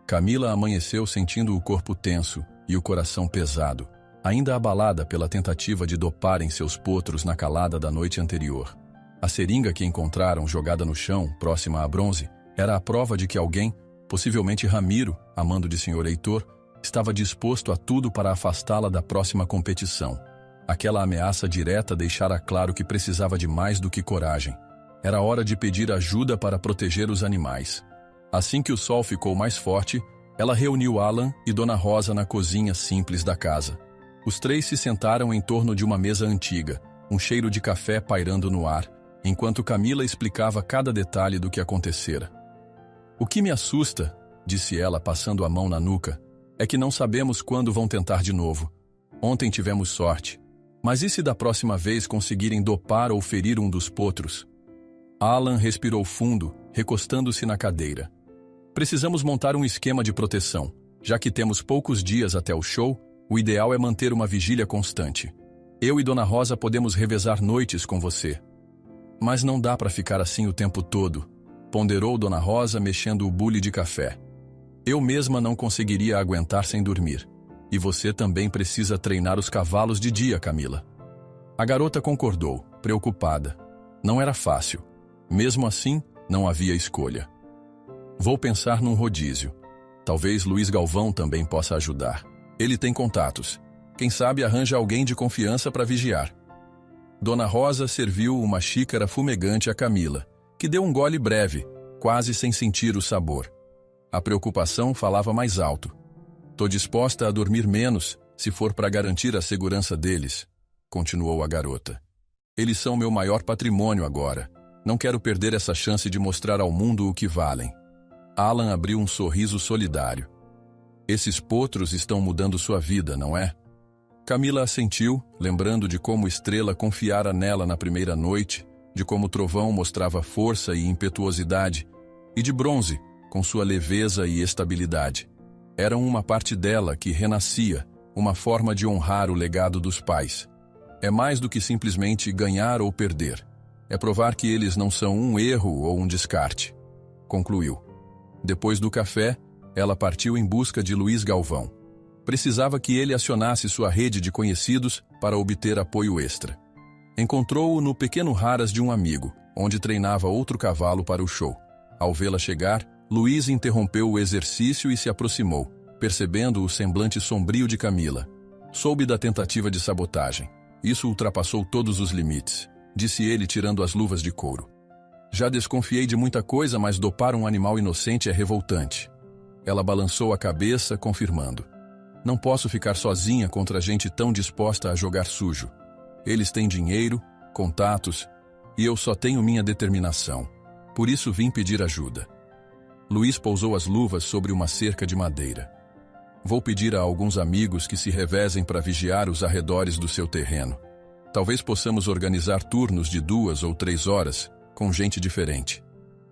Camila amanheceu sentindo o corpo tenso e o coração pesado, ainda abalada pela tentativa de doparem seus potros na calada da noite anterior. A seringa que encontraram jogada no chão, próxima a Bronze, era a prova de que alguém, possivelmente Ramiro, amando de Sr. Heitor, estava disposto a tudo para afastá-la da próxima competição. Aquela ameaça direta deixara claro que precisava de mais do que coragem. Era hora de pedir ajuda para proteger os animais. Assim que o sol ficou mais forte, ela reuniu Alan e Dona Rosa na cozinha simples da casa. Os três se sentaram em torno de uma mesa antiga, um cheiro de café pairando no ar, enquanto Camila explicava cada detalhe do que acontecera. "O que me assusta", disse ela passando a mão na nuca, "é que não sabemos quando vão tentar de novo. Ontem tivemos sorte. Mas e se da próxima vez conseguirem dopar ou ferir um dos potros?" Alan respirou fundo, recostando-se na cadeira. "Precisamos montar um esquema de proteção. Já que temos poucos dias até o show, o ideal é manter uma vigília constante. Eu e Dona Rosa podemos revezar noites com você." "Mas não dá para ficar assim o tempo todo", ponderou Dona Rosa mexendo o bule de café. "Eu mesma não conseguiria aguentar sem dormir. E você também precisa treinar os cavalos de dia, Camila." A garota concordou, preocupada. Não era fácil. Mesmo assim, não havia escolha. "Vou pensar num rodízio. Talvez Luiz Galvão também possa ajudar. Ele tem contatos. Quem sabe arranja alguém de confiança para vigiar." Dona Rosa serviu uma xícara fumegante a Camila, que que deu um gole breve, quase sem sentir o sabor. A preocupação falava mais alto. Tô disposta a dormir menos, se for para garantir a segurança deles, continuou a garota. Eles são meu maior patrimônio agora. Não quero perder essa chance de mostrar ao mundo o que valem. Alan abriu um sorriso solidário. Esses potros estão mudando sua vida, não é? Camila assentiu, lembrando de como Estrela confiara nela na primeira noite, de como Trovão mostrava força e impetuosidade, e de Bronze, com sua leveza e estabilidade. Eram uma parte dela que renascia, uma forma de honrar o legado dos pais. É mais do que simplesmente ganhar ou perder. É provar que eles não são um erro ou um descarte. Concluiu. Depois do café, ela partiu em busca de Luiz Galvão. Precisava que ele acionasse sua rede de conhecidos para obter apoio extra. Encontrou-o no pequeno Raras de um amigo, onde treinava outro cavalo para o show. Ao vê-la chegar, Luiz interrompeu o exercício e se aproximou, percebendo o semblante sombrio de Camila. Soube da tentativa de sabotagem. Isso ultrapassou todos os limites, disse ele tirando as luvas de couro. Já desconfiei de muita coisa, mas dopar um animal inocente é revoltante. Ela balançou a cabeça, confirmando. Não posso ficar sozinha contra gente tão disposta a jogar sujo. Eles têm dinheiro, contatos, e eu só tenho minha determinação. Por isso vim pedir ajuda. Luiz pousou as luvas sobre uma cerca de madeira. Vou pedir a alguns amigos que se revezem para vigiar os arredores do seu terreno. Talvez possamos organizar turnos de 2 ou 3 horas, com gente diferente.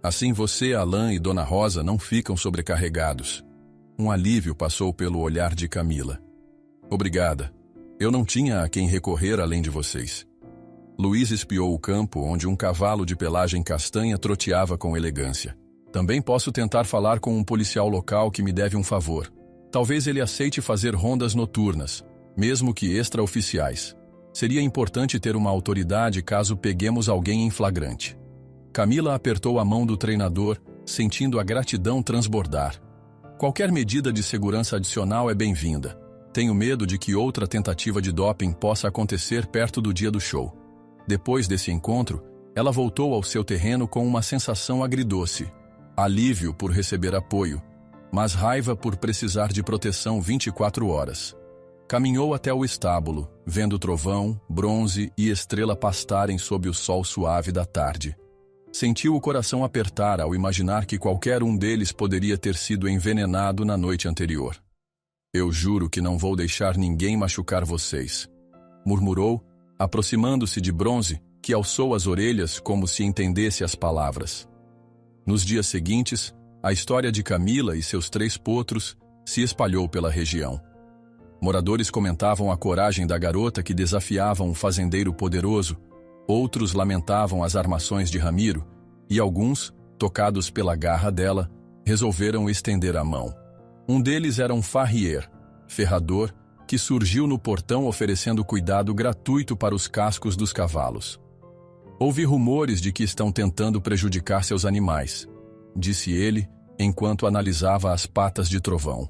Assim você, Alan e Dona Rosa não ficam sobrecarregados. Um alívio passou pelo olhar de Camila. Obrigada. Eu não tinha a quem recorrer além de vocês. Luiz espiou o campo onde um cavalo de pelagem castanha troteava com elegância. Também posso tentar falar com um policial local que me deve um favor. Talvez ele aceite fazer rondas noturnas, mesmo que extraoficiais. Seria importante ter uma autoridade caso peguemos alguém em flagrante. Camila apertou a mão do treinador, sentindo a gratidão transbordar. Qualquer medida de segurança adicional é bem-vinda. Tenho medo de que outra tentativa de doping possa acontecer perto do dia do show. Depois desse encontro, ela voltou ao seu terreno com uma sensação agridoce. Alívio por receber apoio, mas raiva por precisar de proteção 24 horas. Caminhou até o estábulo, vendo Trovão, Bronze e Estrela pastarem sob o sol suave da tarde. Sentiu o coração apertar ao imaginar que qualquer um deles poderia ter sido envenenado na noite anterior. Eu juro que não vou deixar ninguém machucar vocês, murmurou, aproximando-se de Bronze, que alçou as orelhas como se entendesse as palavras. Nos dias seguintes, a história de Camila e seus 3 potros se espalhou pela região. Moradores comentavam a coragem da garota que desafiava um fazendeiro poderoso, outros lamentavam as armações de Ramiro, e alguns, tocados pela garra dela, resolveram estender a mão. Um deles era um farrier, ferrador, que surgiu no portão oferecendo cuidado gratuito para os cascos dos cavalos. Ouvi rumores de que estão tentando prejudicar seus animais, disse ele, enquanto analisava as patas de Trovão.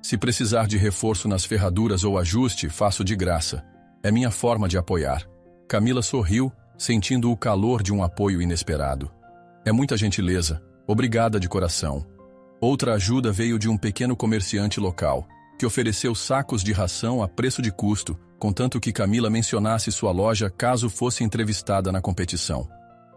Se precisar de reforço nas ferraduras ou ajuste, faço de graça. É minha forma de apoiar. Camila sorriu, sentindo o calor de um apoio inesperado. É muita gentileza. Obrigada de coração. Outra ajuda veio de um pequeno comerciante local, que ofereceu sacos de ração a preço de custo, contanto que Camila mencionasse sua loja caso fosse entrevistada na competição.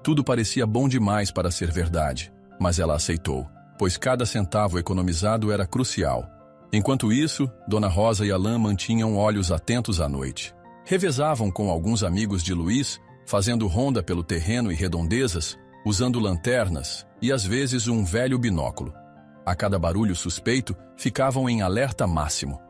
Tudo parecia bom demais para ser verdade, mas ela aceitou, pois cada centavo economizado era crucial. Enquanto isso, Dona Rosa e Alan mantinham olhos atentos à noite. Revezavam com alguns amigos de Luiz, fazendo ronda pelo terreno e redondezas, usando lanternas e às vezes um velho binóculo. A cada barulho suspeito, ficavam em alerta máximo.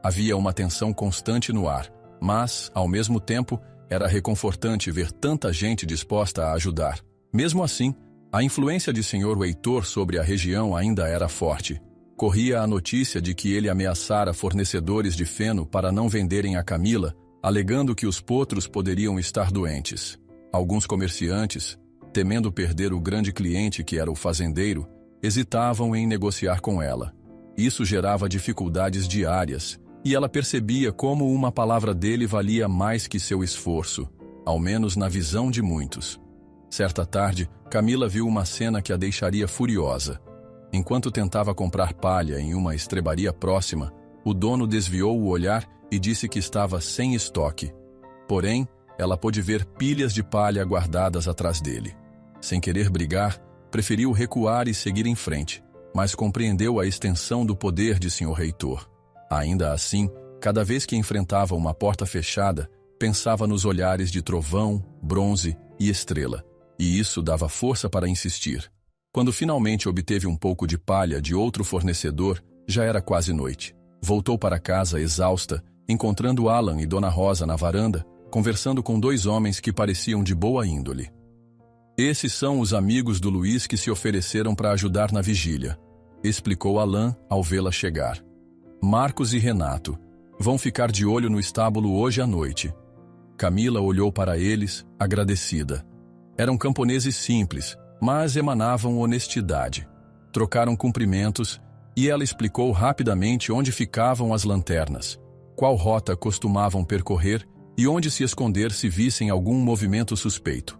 Havia uma tensão constante no ar, mas, ao mesmo tempo, era reconfortante ver tanta gente disposta a ajudar. Mesmo assim, a influência de Sr. Heitor sobre a região ainda era forte. Corria a notícia de que ele ameaçara fornecedores de feno para não venderem a Camila, alegando que os potros poderiam estar doentes. Alguns comerciantes, temendo perder o grande cliente que era o fazendeiro, hesitavam em negociar com ela. Isso gerava dificuldades diárias, e ela percebia como uma palavra dele valia mais que seu esforço, ao menos na visão de muitos. Certa tarde, Camila viu uma cena que a deixaria furiosa. Enquanto tentava comprar palha em uma estrebaria próxima, o dono desviou o olhar e disse que estava sem estoque. Porém, ela pôde ver pilhas de palha guardadas atrás dele. Sem querer brigar, preferiu recuar e seguir em frente, mas compreendeu a extensão do poder de Sr. Reitor. Ainda assim, cada vez que enfrentava uma porta fechada, pensava nos olhares de Trovão, Bronze e Estrela, e isso dava força para insistir. Quando finalmente obteve um pouco de palha de outro fornecedor, já era quase noite. Voltou para casa exausta, encontrando Alan e Dona Rosa na varanda, conversando com dois homens que pareciam de boa índole. Esses são os amigos do Luiz que se ofereceram para ajudar na vigília, explicou Alan ao vê-la chegar. Marcos e Renato vão ficar de olho no estábulo hoje à noite. Camila olhou para eles, agradecida. Eram camponeses simples, mas emanavam honestidade. Trocaram cumprimentos e ela explicou rapidamente onde ficavam as lanternas, qual rota costumavam percorrer e onde se esconder se vissem algum movimento suspeito.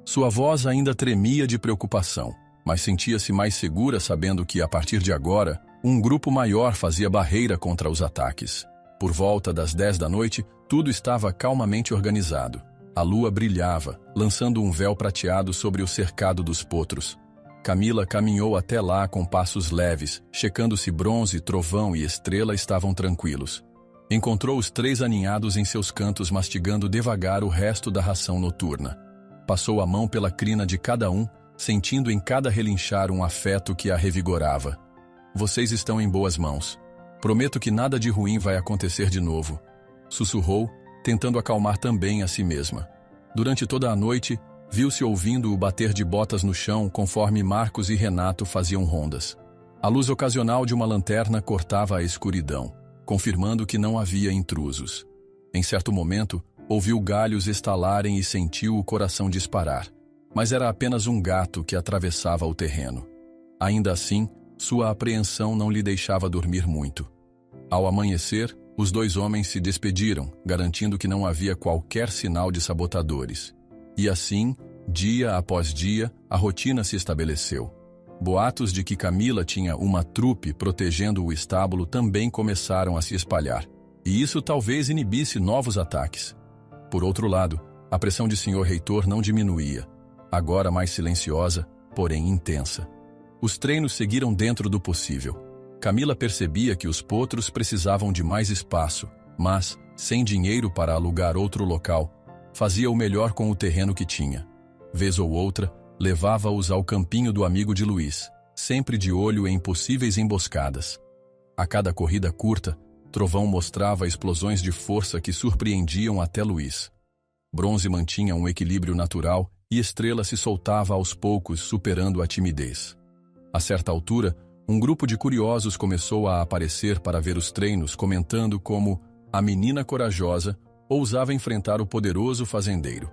Sua voz ainda tremia de preocupação, mas sentia-se mais segura sabendo que, a partir de agora, um grupo maior fazia barreira contra os ataques. Por volta das 10 da noite, tudo estava calmamente organizado. A lua brilhava, lançando um véu prateado sobre o cercado dos potros. Camila caminhou até lá com passos leves, checando se Bronze, Trovão e Estrela estavam tranquilos. Encontrou os três aninhados em seus cantos mastigando devagar o resto da ração noturna. Passou a mão pela crina de cada um, sentindo em cada relinchar um afeto que a revigorava. Vocês estão em boas mãos. Prometo que nada de ruim vai acontecer de novo, sussurrou, tentando acalmar também a si mesma. Durante toda a noite, viu-se ouvindo o bater de botas no chão conforme Marcos e Renato faziam rondas. A luz ocasional de uma lanterna cortava a escuridão, confirmando que não havia intrusos. Em certo momento, ouviu galhos estalarem e sentiu o coração disparar, mas era apenas um gato que atravessava o terreno. Ainda assim, sua apreensão não lhe deixava dormir muito. Ao amanhecer, os dois homens se despediram, garantindo que não havia qualquer sinal de sabotadores. E assim, dia após dia, a rotina se estabeleceu. Boatos de que Camila tinha uma trupe protegendo o estábulo também começaram a se espalhar, e isso talvez inibisse novos ataques. Por outro lado, a pressão de Sr. Reitor não diminuía, agora mais silenciosa, porém intensa. Os treinos seguiram dentro do possível. Camila percebia que os potros precisavam de mais espaço, mas, sem dinheiro para alugar outro local, fazia o melhor com o terreno que tinha. Vez ou outra, levava-os ao campinho do amigo de Luiz, sempre de olho em possíveis emboscadas. A cada corrida curta, Trovão mostrava explosões de força que surpreendiam até Luiz. Bronze mantinha um equilíbrio natural e Estrela se soltava aos poucos, superando a timidez. A certa altura, um grupo de curiosos começou a aparecer para ver os treinos, comentando como a menina corajosa ousava enfrentar o poderoso fazendeiro.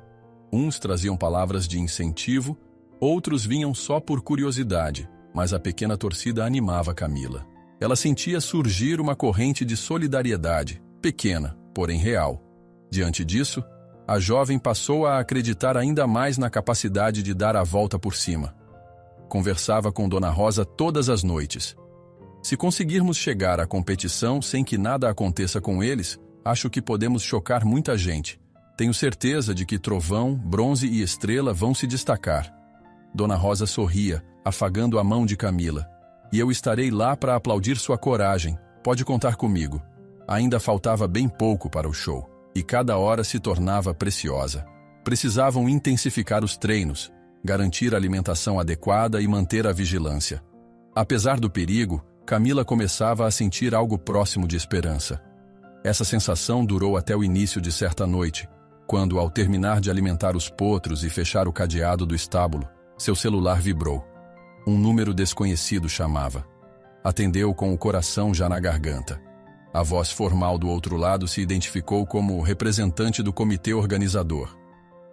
Uns traziam palavras de incentivo, outros vinham só por curiosidade, mas a pequena torcida animava Camila. Ela sentia surgir uma corrente de solidariedade, pequena, porém real. Diante disso, a jovem passou a acreditar ainda mais na capacidade de dar a volta por cima. Conversava com Dona Rosa todas as noites. Se conseguirmos chegar à competição sem que nada aconteça com eles, acho que podemos chocar muita gente. Tenho certeza de que Trovão, Bronze e Estrela vão se destacar. Dona Rosa sorria, afagando a mão de Camila. E eu estarei lá para aplaudir sua coragem. Pode contar comigo. Ainda faltava bem pouco para o show, e cada hora se tornava preciosa. Precisavam intensificar os treinos, garantir a alimentação adequada e manter a vigilância. Apesar do perigo, Camila começava a sentir algo próximo de esperança. Essa sensação durou até o início de certa noite, quando, ao terminar de alimentar os potros e fechar o cadeado do estábulo, seu celular vibrou. Um número desconhecido chamava. Atendeu com o coração já na garganta. A voz formal do outro lado se identificou como representante do comitê organizador.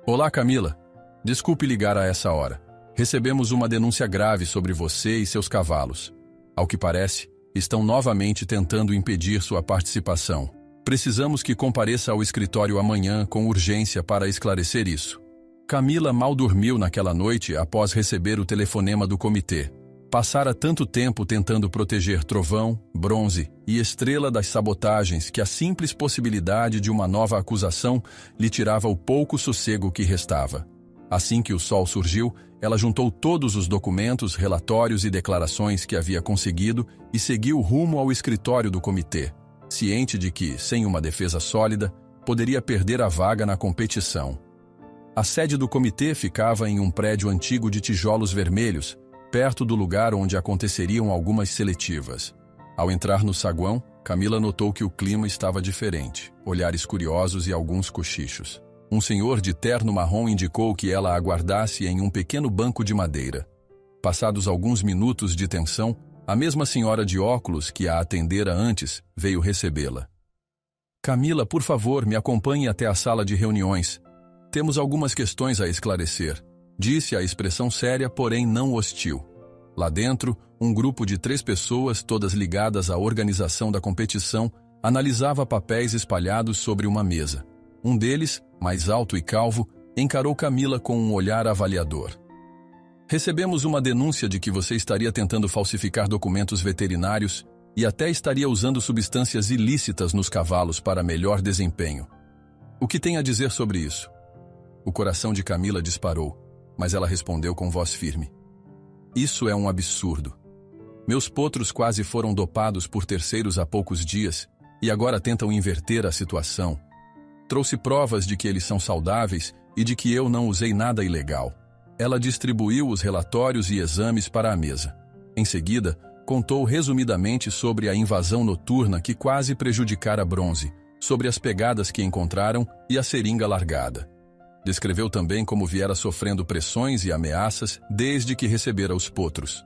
Olá, Camila. Desculpe ligar a essa hora. Recebemos uma denúncia grave sobre você e seus cavalos. Ao que parece, estão novamente tentando impedir sua participação. Precisamos que compareça ao escritório amanhã com urgência para esclarecer isso. Camila mal dormiu naquela noite após receber o telefonema do comitê. Passara tanto tempo tentando proteger Trovão, Bronze e Estrela das sabotagens que a simples possibilidade de uma nova acusação lhe tirava o pouco sossego que restava. Assim que o sol surgiu, ela juntou todos os documentos, relatórios e declarações que havia conseguido e seguiu rumo ao escritório do comitê, ciente de que, sem uma defesa sólida, poderia perder a vaga na competição. A sede do comitê ficava em um prédio antigo de tijolos vermelhos, perto do lugar onde aconteceriam algumas seletivas. Ao entrar no saguão, Camila notou que o clima estava diferente, olhares curiosos e alguns cochichos. Um senhor de terno marrom indicou que ela aguardasse em um pequeno banco de madeira. Passados alguns minutos de tensão, a mesma senhora de óculos que a atendera antes veio recebê-la. Camila, por favor, me acompanhe até a sala de reuniões. Temos algumas questões a esclarecer, disse a expressão séria, porém não hostil. Lá dentro, um grupo de 3 pessoas, todas ligadas à organização da competição, analisava papéis espalhados sobre uma mesa. Um deles, mais alto e calvo, encarou Camila com um olhar avaliador. Recebemos uma denúncia de que você estaria tentando falsificar documentos veterinários e até estaria usando substâncias ilícitas nos cavalos para melhor desempenho. O que tem a dizer sobre isso? O coração de Camila disparou, mas ela respondeu com voz firme. Isso é um absurdo. Meus potros quase foram dopados por terceiros há poucos dias e agora tentam inverter a situação. Trouxe provas de que eles são saudáveis e de que eu não usei nada ilegal. Ela distribuiu os relatórios e exames para a mesa. Em seguida, contou resumidamente sobre a invasão noturna que quase prejudicara Bronze, sobre as pegadas que encontraram e a seringa largada. Descreveu também como viera sofrendo pressões e ameaças desde que recebera os potros.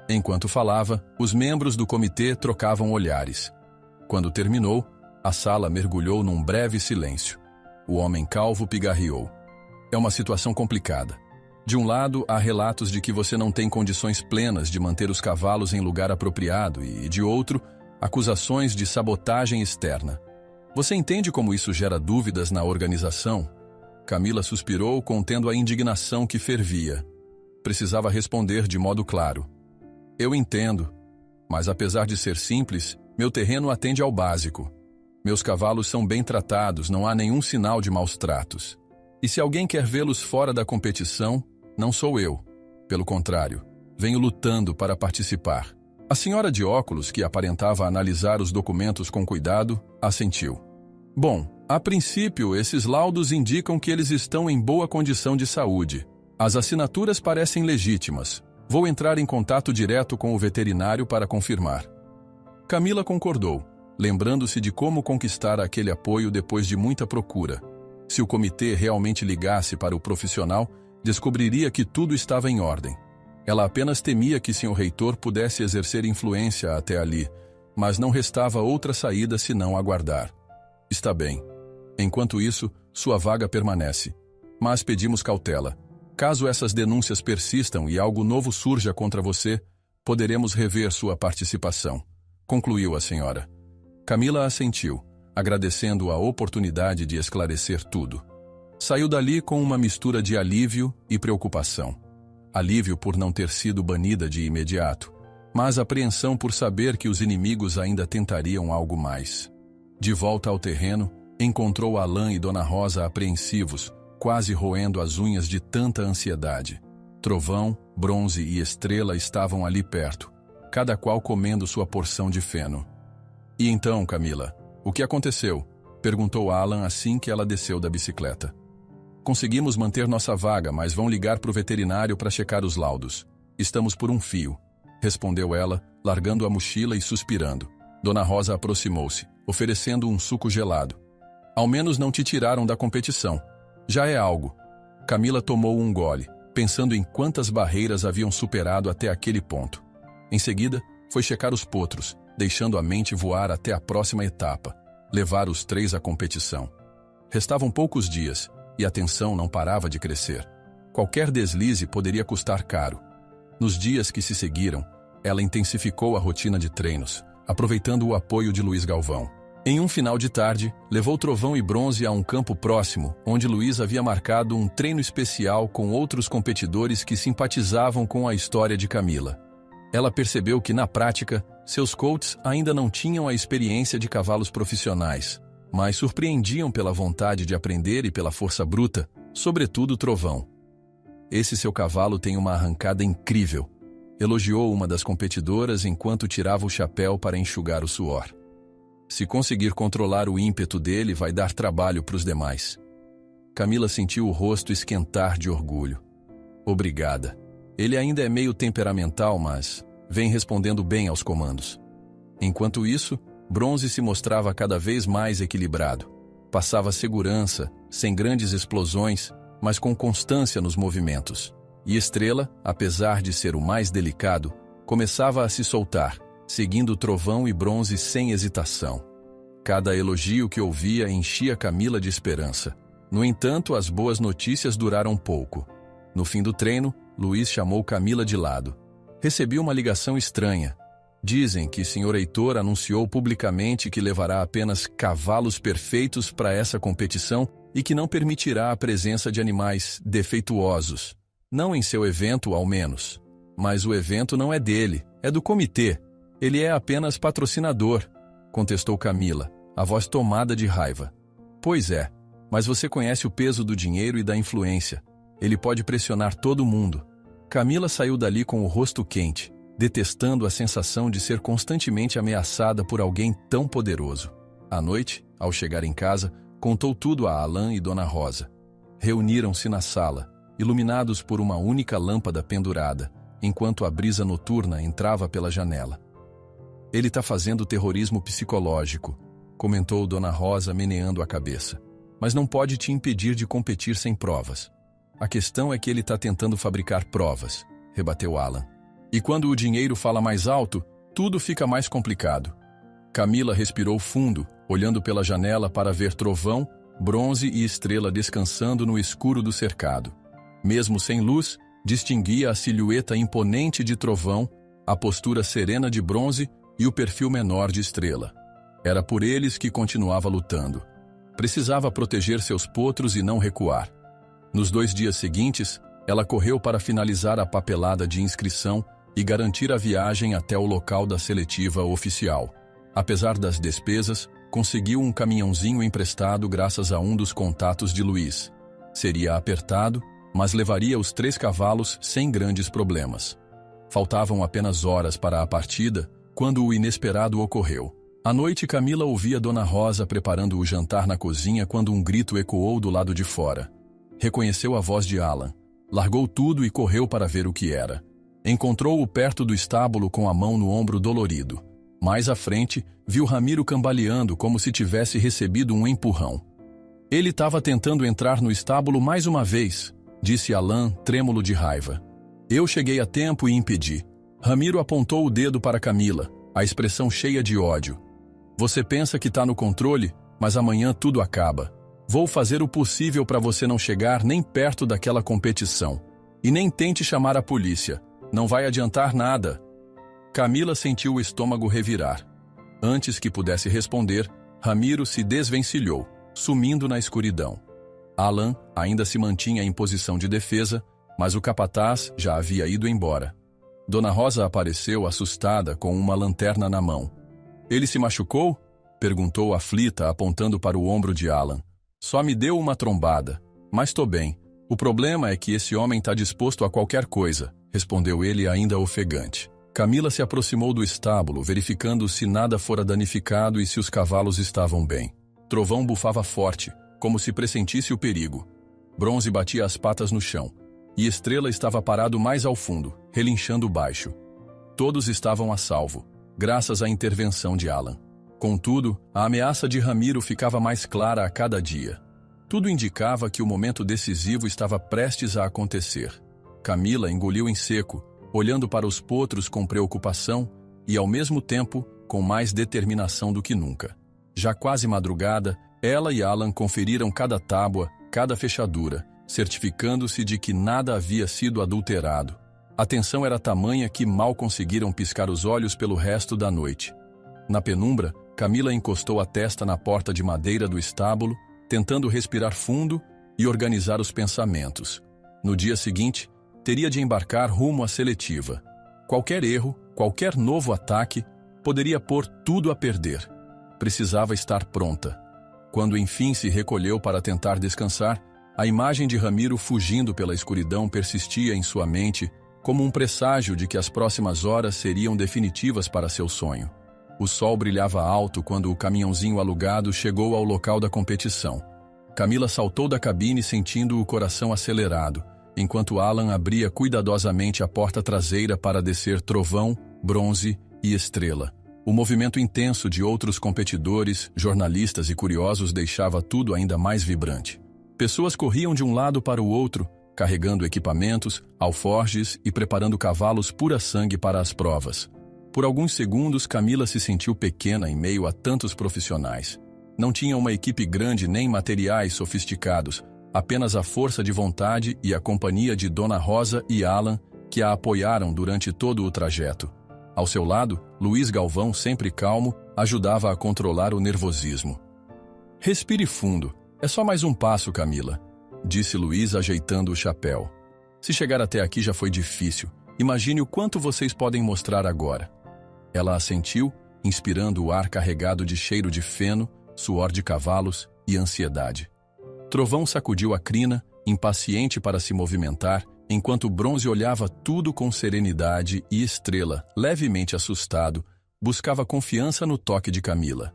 Enquanto falava, os membros do comitê trocavam olhares. Quando terminou, a sala mergulhou num breve silêncio. O homem calvo pigarreou. É uma situação complicada. De um lado, há relatos de que você não tem condições plenas de manter os cavalos em lugar apropriado e, de outro, acusações de sabotagem externa. Você entende como isso gera dúvidas na organização? Camila suspirou, contendo a indignação que fervia. Precisava responder de modo claro. Eu entendo, mas apesar de ser simples, meu terreno atende ao básico. Meus cavalos são bem tratados, não há nenhum sinal de maus tratos. E se alguém quer vê-los fora da competição, não sou eu. Pelo contrário, venho lutando para participar. A senhora de óculos, que aparentava analisar os documentos com cuidado, assentiu. Bom, a princípio, esses laudos indicam que eles estão em boa condição de saúde. As assinaturas parecem legítimas. Vou entrar em contato direto com o veterinário para confirmar. Camila concordou, lembrando-se de como conquistar aquele apoio depois de muita procura. Se o comitê realmente ligasse para o profissional, descobriria que tudo estava em ordem. Ela apenas temia que Sr. Reitor pudesse exercer influência até ali, mas não restava outra saída senão aguardar. Está bem. Enquanto isso, sua vaga permanece. Mas pedimos cautela. Caso essas denúncias persistam e algo novo surja contra você, poderemos rever sua participação. Concluiu a senhora. Camila assentiu, agradecendo a oportunidade de esclarecer tudo. Saiu dali com uma mistura de alívio e preocupação. Alívio por não ter sido banida de imediato, mas apreensão por saber que os inimigos ainda tentariam algo mais. De volta ao terreno, encontrou Alain e Dona Rosa apreensivos, quase roendo as unhas de tanta ansiedade. Trovão, Bronze e Estrela estavam ali perto, cada qual comendo sua porção de feno. E então, Camila, o que aconteceu? Perguntou Alan assim que ela desceu da bicicleta. Conseguimos manter nossa vaga, mas vão ligar para o veterinário para checar os laudos. Estamos por um fio, respondeu ela, largando a mochila e suspirando. Dona Rosa aproximou-se, oferecendo um suco gelado. Ao menos não te tiraram da competição. Já é algo. Camila tomou um gole, pensando em quantas barreiras haviam superado até aquele ponto. Em seguida, foi checar os potros, deixando a mente voar até a próxima etapa, levar os 3 à competição. Restavam poucos dias, e a tensão não parava de crescer. Qualquer deslize poderia custar caro. Nos dias que se seguiram, ela intensificou a rotina de treinos, aproveitando o apoio de Luiz Galvão. Em um final de tarde, levou Trovão e Bronze a um campo próximo, onde Luís havia marcado um treino especial com outros competidores que simpatizavam com a história de Camila. Ela percebeu que, na prática, seus coaches ainda não tinham a experiência de cavalos profissionais, mas surpreendiam pela vontade de aprender e pela força bruta, sobretudo Trovão. Esse seu cavalo tem uma arrancada incrível, elogiou uma das competidoras enquanto tirava o chapéu para enxugar o suor. Se conseguir controlar o ímpeto dele, vai dar trabalho para os demais. Camila sentiu o rosto esquentar de orgulho. Obrigada. Ele ainda é meio temperamental, mas vem respondendo bem aos comandos. Enquanto isso, Bronze se mostrava cada vez mais equilibrado. Passava segurança, sem grandes explosões, mas com constância nos movimentos. E Estrela, apesar de ser o mais delicado, começava a se soltar, seguindo Trovão e Bronze sem hesitação. Cada elogio que ouvia enchia Camila de esperança. No entanto, as boas notícias duraram pouco. No fim do treino, Luís chamou Camila de lado. Recebi uma ligação estranha. Dizem que Sr. Heitor anunciou publicamente que levará apenas cavalos perfeitos para essa competição e que não permitirá a presença de animais defeituosos. Não em seu evento, ao menos. Mas o evento não é dele, é do comitê. Ele é apenas patrocinador, contestou Camila, a voz tomada de raiva. Pois é, mas você conhece o peso do dinheiro e da influência. Ele pode pressionar todo mundo. Camila saiu dali com o rosto quente, detestando a sensação de ser constantemente ameaçada por alguém tão poderoso. À noite, ao chegar em casa, contou tudo a Alain e Dona Rosa. Reuniram-se na sala, iluminados por uma única lâmpada pendurada, enquanto a brisa noturna entrava pela janela. Ele está fazendo terrorismo psicológico, comentou Dona Rosa meneando a cabeça. Mas não pode te impedir de competir sem provas. A questão é que ele está tentando fabricar provas, rebateu Alan. E quando o dinheiro fala mais alto, tudo fica mais complicado. Camila respirou fundo, olhando pela janela para ver Trovão, Bronze e Estrela descansando no escuro do cercado. Mesmo sem luz, distinguia a silhueta imponente de Trovão, a postura serena de Bronze e o perfil menor de Estrela. Era por eles que continuava lutando. Precisava proteger seus potros e não recuar. Nos 2 dias seguintes, ela correu para finalizar a papelada de inscrição e garantir a viagem até o local da seletiva oficial. Apesar das despesas, conseguiu um caminhãozinho emprestado graças a um dos contatos de Luís. Seria apertado, mas levaria os 3 cavalos sem grandes problemas. Faltavam apenas horas para a partida, quando o inesperado ocorreu. À noite, Camila ouvia Dona Rosa preparando o jantar na cozinha quando um grito ecoou do lado de fora. Reconheceu a voz de Alan. Largou tudo e correu para ver o que era. Encontrou-o perto do estábulo com a mão no ombro dolorido. Mais à frente, viu Ramiro cambaleando como se tivesse recebido um empurrão. Ele estava tentando entrar no estábulo mais uma vez, disse Alan, trêmulo de raiva. Eu cheguei a tempo e impedi. Ramiro apontou o dedo para Camila, a expressão cheia de ódio. Você pensa que está no controle, mas amanhã tudo acaba. Vou fazer o possível para você não chegar nem perto daquela competição. E nem tente chamar a polícia. Não vai adiantar nada. Camila sentiu o estômago revirar. Antes que pudesse responder, Ramiro se desvencilhou, sumindo na escuridão. Alan ainda se mantinha em posição de defesa, mas o capataz já havia ido embora. Dona Rosa apareceu assustada com uma lanterna na mão. Ele se machucou? Perguntou aflita, apontando para o ombro de Alan. Só me deu uma trombada, mas tô bem. O problema é que esse homem está disposto a qualquer coisa, respondeu ele ainda ofegante. Camila se aproximou do estábulo, verificando se nada fora danificado e se os cavalos estavam bem. Trovão bufava forte, como se pressentisse o perigo. Bronze batia as patas no chão, e Estrela estava parado mais ao fundo, relinchando baixo. Todos estavam a salvo, graças à intervenção de Alan. Contudo, a ameaça de Ramiro ficava mais clara a cada dia. Tudo indicava que o momento decisivo estava prestes a acontecer. Camila engoliu em seco, olhando para os potros com preocupação e, ao mesmo tempo, com mais determinação do que nunca. Já quase madrugada, ela e Alan conferiram cada tábua, cada fechadura, certificando-se de que nada havia sido adulterado. A tensão era tamanha que mal conseguiram piscar os olhos pelo resto da noite. Na penumbra, Camila encostou a testa na porta de madeira do estábulo, tentando respirar fundo e organizar os pensamentos. No dia seguinte, teria de embarcar rumo à seletiva. Qualquer erro, qualquer novo ataque, poderia pôr tudo a perder. Precisava estar pronta. Quando enfim se recolheu para tentar descansar, a imagem de Ramiro fugindo pela escuridão persistia em sua mente como um presságio de que as próximas horas seriam definitivas para seu sonho. O sol brilhava alto quando o caminhãozinho alugado chegou ao local da competição. Camila saltou da cabine sentindo o coração acelerado, enquanto Alan abria cuidadosamente a porta traseira para descer Trovão, Bronze e Estrela. O movimento intenso de outros competidores, jornalistas e curiosos deixava tudo ainda mais vibrante. Pessoas corriam de um lado para o outro, carregando equipamentos, alforjes e preparando cavalos pura-sangue para as provas. Por alguns segundos, Camila se sentiu pequena em meio a tantos profissionais. Não tinha uma equipe grande nem materiais sofisticados, apenas a força de vontade e a companhia de Dona Rosa e Alan, que a apoiaram durante todo o trajeto. Ao seu lado, Luiz Galvão, sempre calmo, ajudava a controlar o nervosismo. "Respire fundo. É só mais um passo, Camila", disse Luiz ajeitando o chapéu. "Se chegar até aqui já foi difícil. Imagine o quanto vocês podem mostrar agora." Ela assentiu, inspirando o ar carregado de cheiro de feno, suor de cavalos e ansiedade. Trovão sacudiu a crina, impaciente para se movimentar, enquanto Bronze olhava tudo com serenidade e Estrela, levemente assustado, buscava confiança no toque de Camila.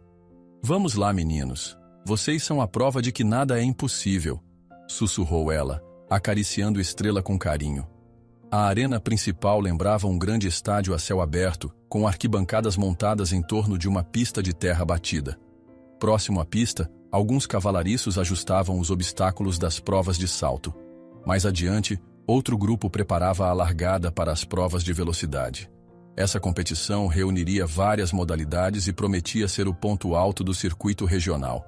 "Vamos lá, meninos. Vocês são a prova de que nada é impossível", sussurrou ela, acariciando Estrela com carinho. A arena principal lembrava um grande estádio a céu aberto, com arquibancadas montadas em torno de uma pista de terra batida. Próximo à pista, alguns cavalariços ajustavam os obstáculos das provas de salto. Mais adiante, outro grupo preparava a largada para as provas de velocidade. Essa competição reuniria várias modalidades e prometia ser o ponto alto do circuito regional,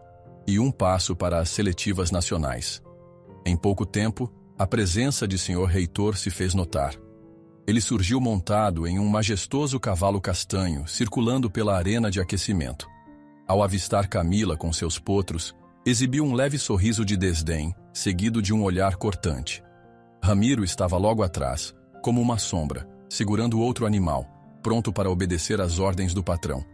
e um passo para as seletivas nacionais. Em pouco tempo, a presença de Sr. Reitor se fez notar. Ele surgiu montado em um majestoso cavalo castanho, circulando pela arena de aquecimento. Ao avistar Camila com seus potros, exibiu um leve sorriso de desdém, seguido de um olhar cortante. Ramiro estava logo atrás, como uma sombra, segurando outro animal, pronto para obedecer às ordens do patrão.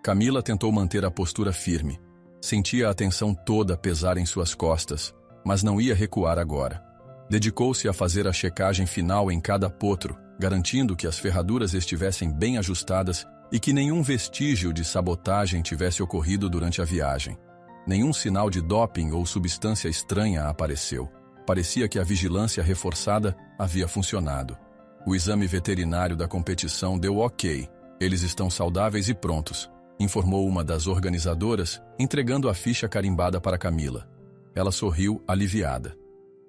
Camila tentou manter a postura firme. Sentia a atenção toda pesar em suas costas, mas não ia recuar agora. Dedicou-se a fazer a checagem final em cada potro, garantindo que as ferraduras estivessem bem ajustadas e que nenhum vestígio de sabotagem tivesse ocorrido durante a viagem. Nenhum sinal de doping ou substância estranha apareceu. Parecia que a vigilância reforçada havia funcionado. O exame veterinário da competição deu ok. "Eles estão saudáveis e prontos", informou uma das organizadoras, entregando a ficha carimbada para Camila. Ela sorriu, aliviada.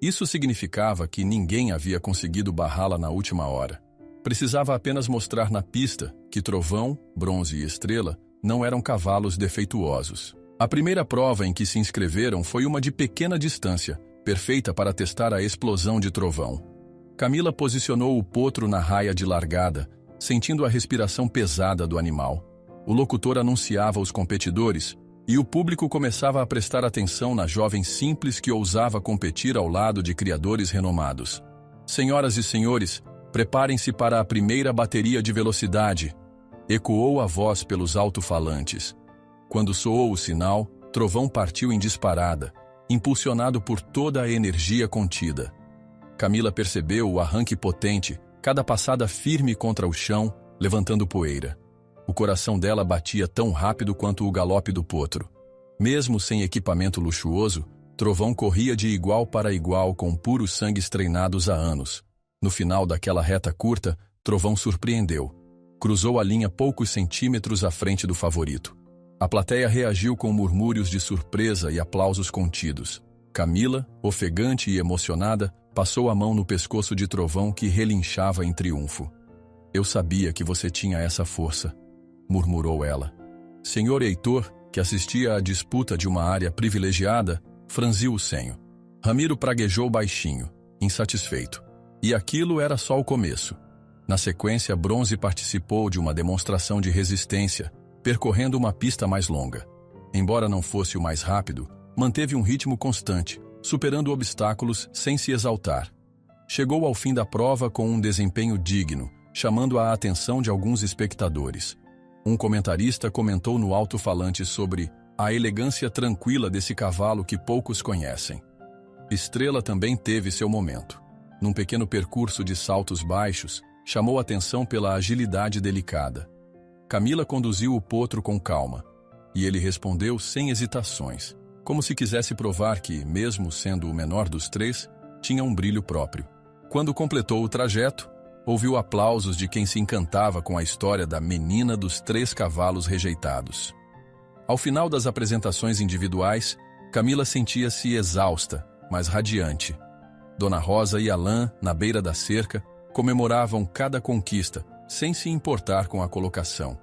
Isso significava que ninguém havia conseguido barrá-la na última hora. Precisava apenas mostrar na pista que Trovão, Bronze e Estrela não eram cavalos defeituosos. A primeira prova em que se inscreveram foi uma de pequena distância, perfeita para testar a explosão de Trovão. Camila posicionou o potro na raia de largada, sentindo a respiração pesada do animal. O locutor anunciava os competidores, e o público começava a prestar atenção na jovem simples que ousava competir ao lado de criadores renomados. "Senhoras e senhores, preparem-se para a primeira bateria de velocidade", ecoou a voz pelos alto-falantes. Quando soou o sinal, Trovão partiu em disparada, impulsionado por toda a energia contida. Camila percebeu o arranque potente, cada passada firme contra o chão, levantando poeira. O coração dela batia tão rápido quanto o galope do potro. Mesmo sem equipamento luxuoso, Trovão corria de igual para igual com puros sangues treinados há anos. No final daquela reta curta, Trovão surpreendeu. Cruzou a linha poucos centímetros à frente do favorito. A plateia reagiu com murmúrios de surpresa e aplausos contidos. Camila, ofegante e emocionada, passou a mão no pescoço de Trovão que relinchava em triunfo. "Eu sabia que você tinha essa força", murmurou ela. Sr. Heitor, que assistia à disputa de uma área privilegiada, franziu o senho. Ramiro praguejou baixinho, insatisfeito. E aquilo era só o começo. Na sequência, Bronze participou de uma demonstração de resistência, percorrendo uma pista mais longa. Embora não fosse o mais rápido, manteve um ritmo constante, superando obstáculos sem se exaltar. Chegou ao fim da prova com um desempenho digno, chamando a atenção de alguns espectadores. Um comentarista comentou no alto-falante sobre a elegância tranquila desse cavalo que poucos conhecem. Estrela também teve seu momento. Num pequeno percurso de saltos baixos, chamou atenção pela agilidade delicada. Camila conduziu o potro com calma, e ele respondeu sem hesitações, como se quisesse provar que, mesmo sendo o menor dos três, tinha um brilho próprio. Quando completou o trajeto, ouviu aplausos de quem se encantava com a história da menina dos 3 cavalos rejeitados. Ao final das apresentações individuais, Camila sentia-se exausta, mas radiante. Dona Rosa e Alain, na beira da cerca, comemoravam cada conquista, sem se importar com a colocação.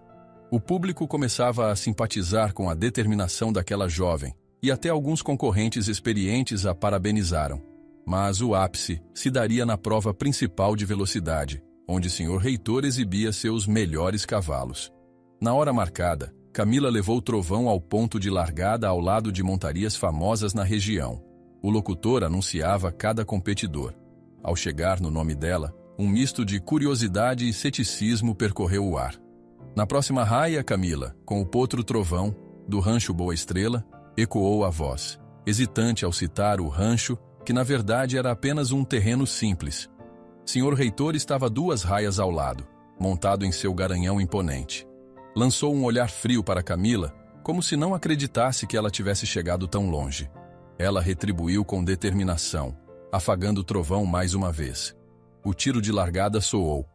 O público começava a simpatizar com a determinação daquela jovem, e até alguns concorrentes experientes a parabenizaram. Mas o ápice se daria na prova principal de velocidade, onde o Sr. Reitor exibia seus melhores cavalos. Na hora marcada, Camila levou Trovão ao ponto de largada ao lado de montarias famosas na região. O locutor anunciava cada competidor. Ao chegar no nome dela, um misto de curiosidade e ceticismo percorreu o ar. Na próxima raia, Camila, com o potro Trovão, do rancho Boa Estrela, ecoou a voz, hesitante ao citar o rancho, que na verdade era apenas um terreno simples. Sr. Reitor estava 2 raias ao lado, montado em seu garanhão imponente. Lançou um olhar frio para Camila, como se não acreditasse que ela tivesse chegado tão longe. Ela retribuiu com determinação, afagando o Trovão mais uma vez. O tiro de largada soou.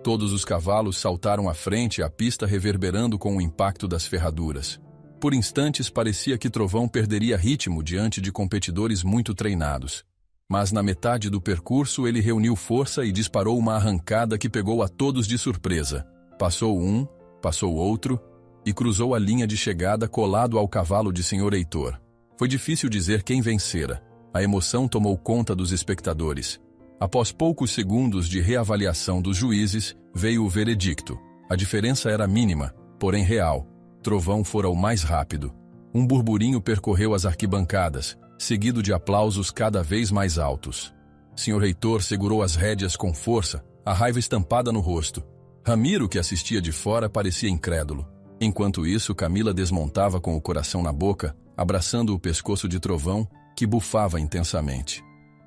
Todos os cavalos saltaram à frente, a pista reverberando com o impacto das ferraduras. Por instantes parecia que Trovão perderia ritmo diante de competidores muito treinados. Mas na metade do percurso ele reuniu força e disparou uma arrancada que pegou a todos de surpresa. Passou um, passou outro e cruzou a linha de chegada colado ao cavalo de Sr. Heitor. Foi difícil dizer quem vencera. A emoção tomou conta dos espectadores. Após poucos segundos de reavaliação dos juízes, veio o veredicto. A diferença era mínima, porém real. Trovão fora o mais rápido. Um burburinho percorreu as arquibancadas, seguido de aplausos cada vez mais altos. Sr. Reitor segurou as rédeas com força, a raiva estampada no rosto. Ramiro, que assistia de fora, parecia incrédulo. Enquanto isso, Camila desmontava com o coração na boca, abraçando o pescoço de Trovão, que bufava intensamente.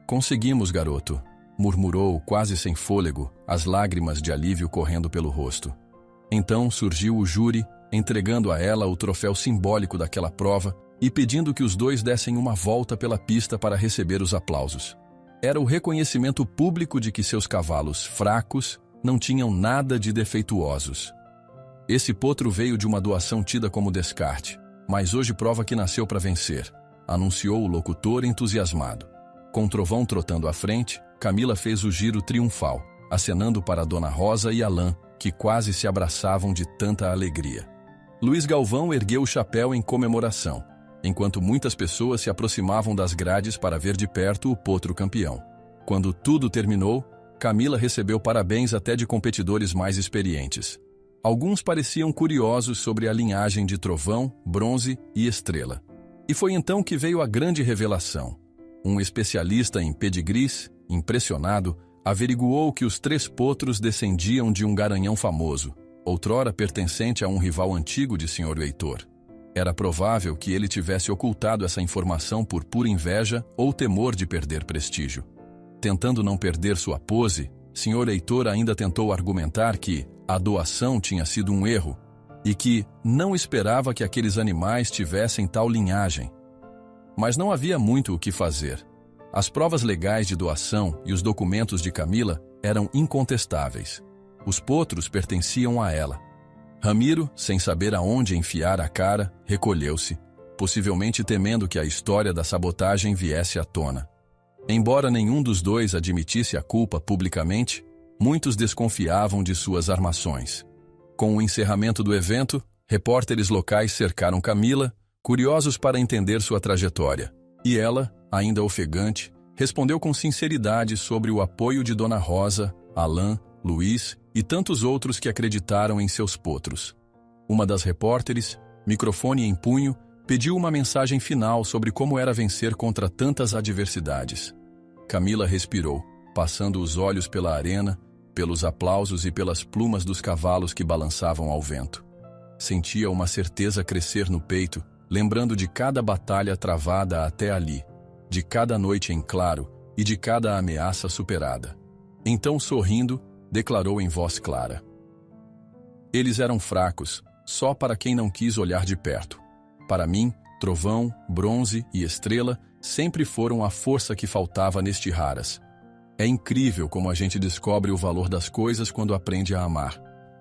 "Conseguimos, garoto", murmurou, quase sem fôlego, as lágrimas de alívio correndo pelo rosto. Então surgiu o júri, entregando a ela o troféu simbólico daquela prova e pedindo que os dois dessem uma volta pela pista para receber os aplausos. Era o reconhecimento público de que seus cavalos fracos não tinham nada de defeituosos. Esse potro veio de uma doação tida como descarte, mas hoje prova que nasceu para vencer, anunciou o locutor entusiasmado. Com Trovão trotando à frente, Camila fez o giro triunfal, acenando para Dona Rosa e Alain, que quase se abraçavam de tanta alegria. Luiz Galvão ergueu o chapéu em comemoração, enquanto muitas pessoas se aproximavam das grades para ver de perto o potro campeão. Quando tudo terminou, Camila recebeu parabéns até de competidores mais experientes. Alguns pareciam curiosos sobre a linhagem de Trovão, Bronze e Estrela. E foi então que veio a grande revelação. Um especialista em pedigrees, impressionado, averiguou que os 3 potros descendiam de um garanhão famoso, outrora pertencente a um rival antigo de Sr. Heitor. Era provável que ele tivesse ocultado essa informação por pura inveja ou temor de perder prestígio. Tentando não perder sua pose, Sr. Heitor ainda tentou argumentar que a doação tinha sido um erro e que não esperava que aqueles animais tivessem tal linhagem. Mas não havia muito o que fazer. As provas legais de doação e os documentos de Camila eram incontestáveis. Os potros pertenciam a ela. Ramiro, sem saber aonde enfiar a cara, recolheu-se, possivelmente temendo que a história da sabotagem viesse à tona. Embora nenhum dos dois admitisse a culpa publicamente, muitos desconfiavam de suas armações. Com o encerramento do evento, repórteres locais cercaram Camila, curiosos para entender sua trajetória. E ela, ainda ofegante, respondeu com sinceridade sobre o apoio de Dona Rosa, Alain, Luiz e tantos outros que acreditaram em seus potros. Uma das repórteres, microfone em punho, pediu uma mensagem final sobre como era vencer contra tantas adversidades. Camila respirou, passando os olhos pela arena, pelos aplausos e pelas plumas dos cavalos que balançavam ao vento. Sentia uma certeza crescer no peito, lembrando de cada batalha travada até ali, de cada noite em claro e de cada ameaça superada. Então, sorrindo, declarou em voz clara: eles eram fracos, só para quem não quis olhar de perto. Para mim, trovão, bronze e estrela sempre foram a força que faltava neste Haras. É incrível como a gente descobre o valor das coisas quando aprende a amar.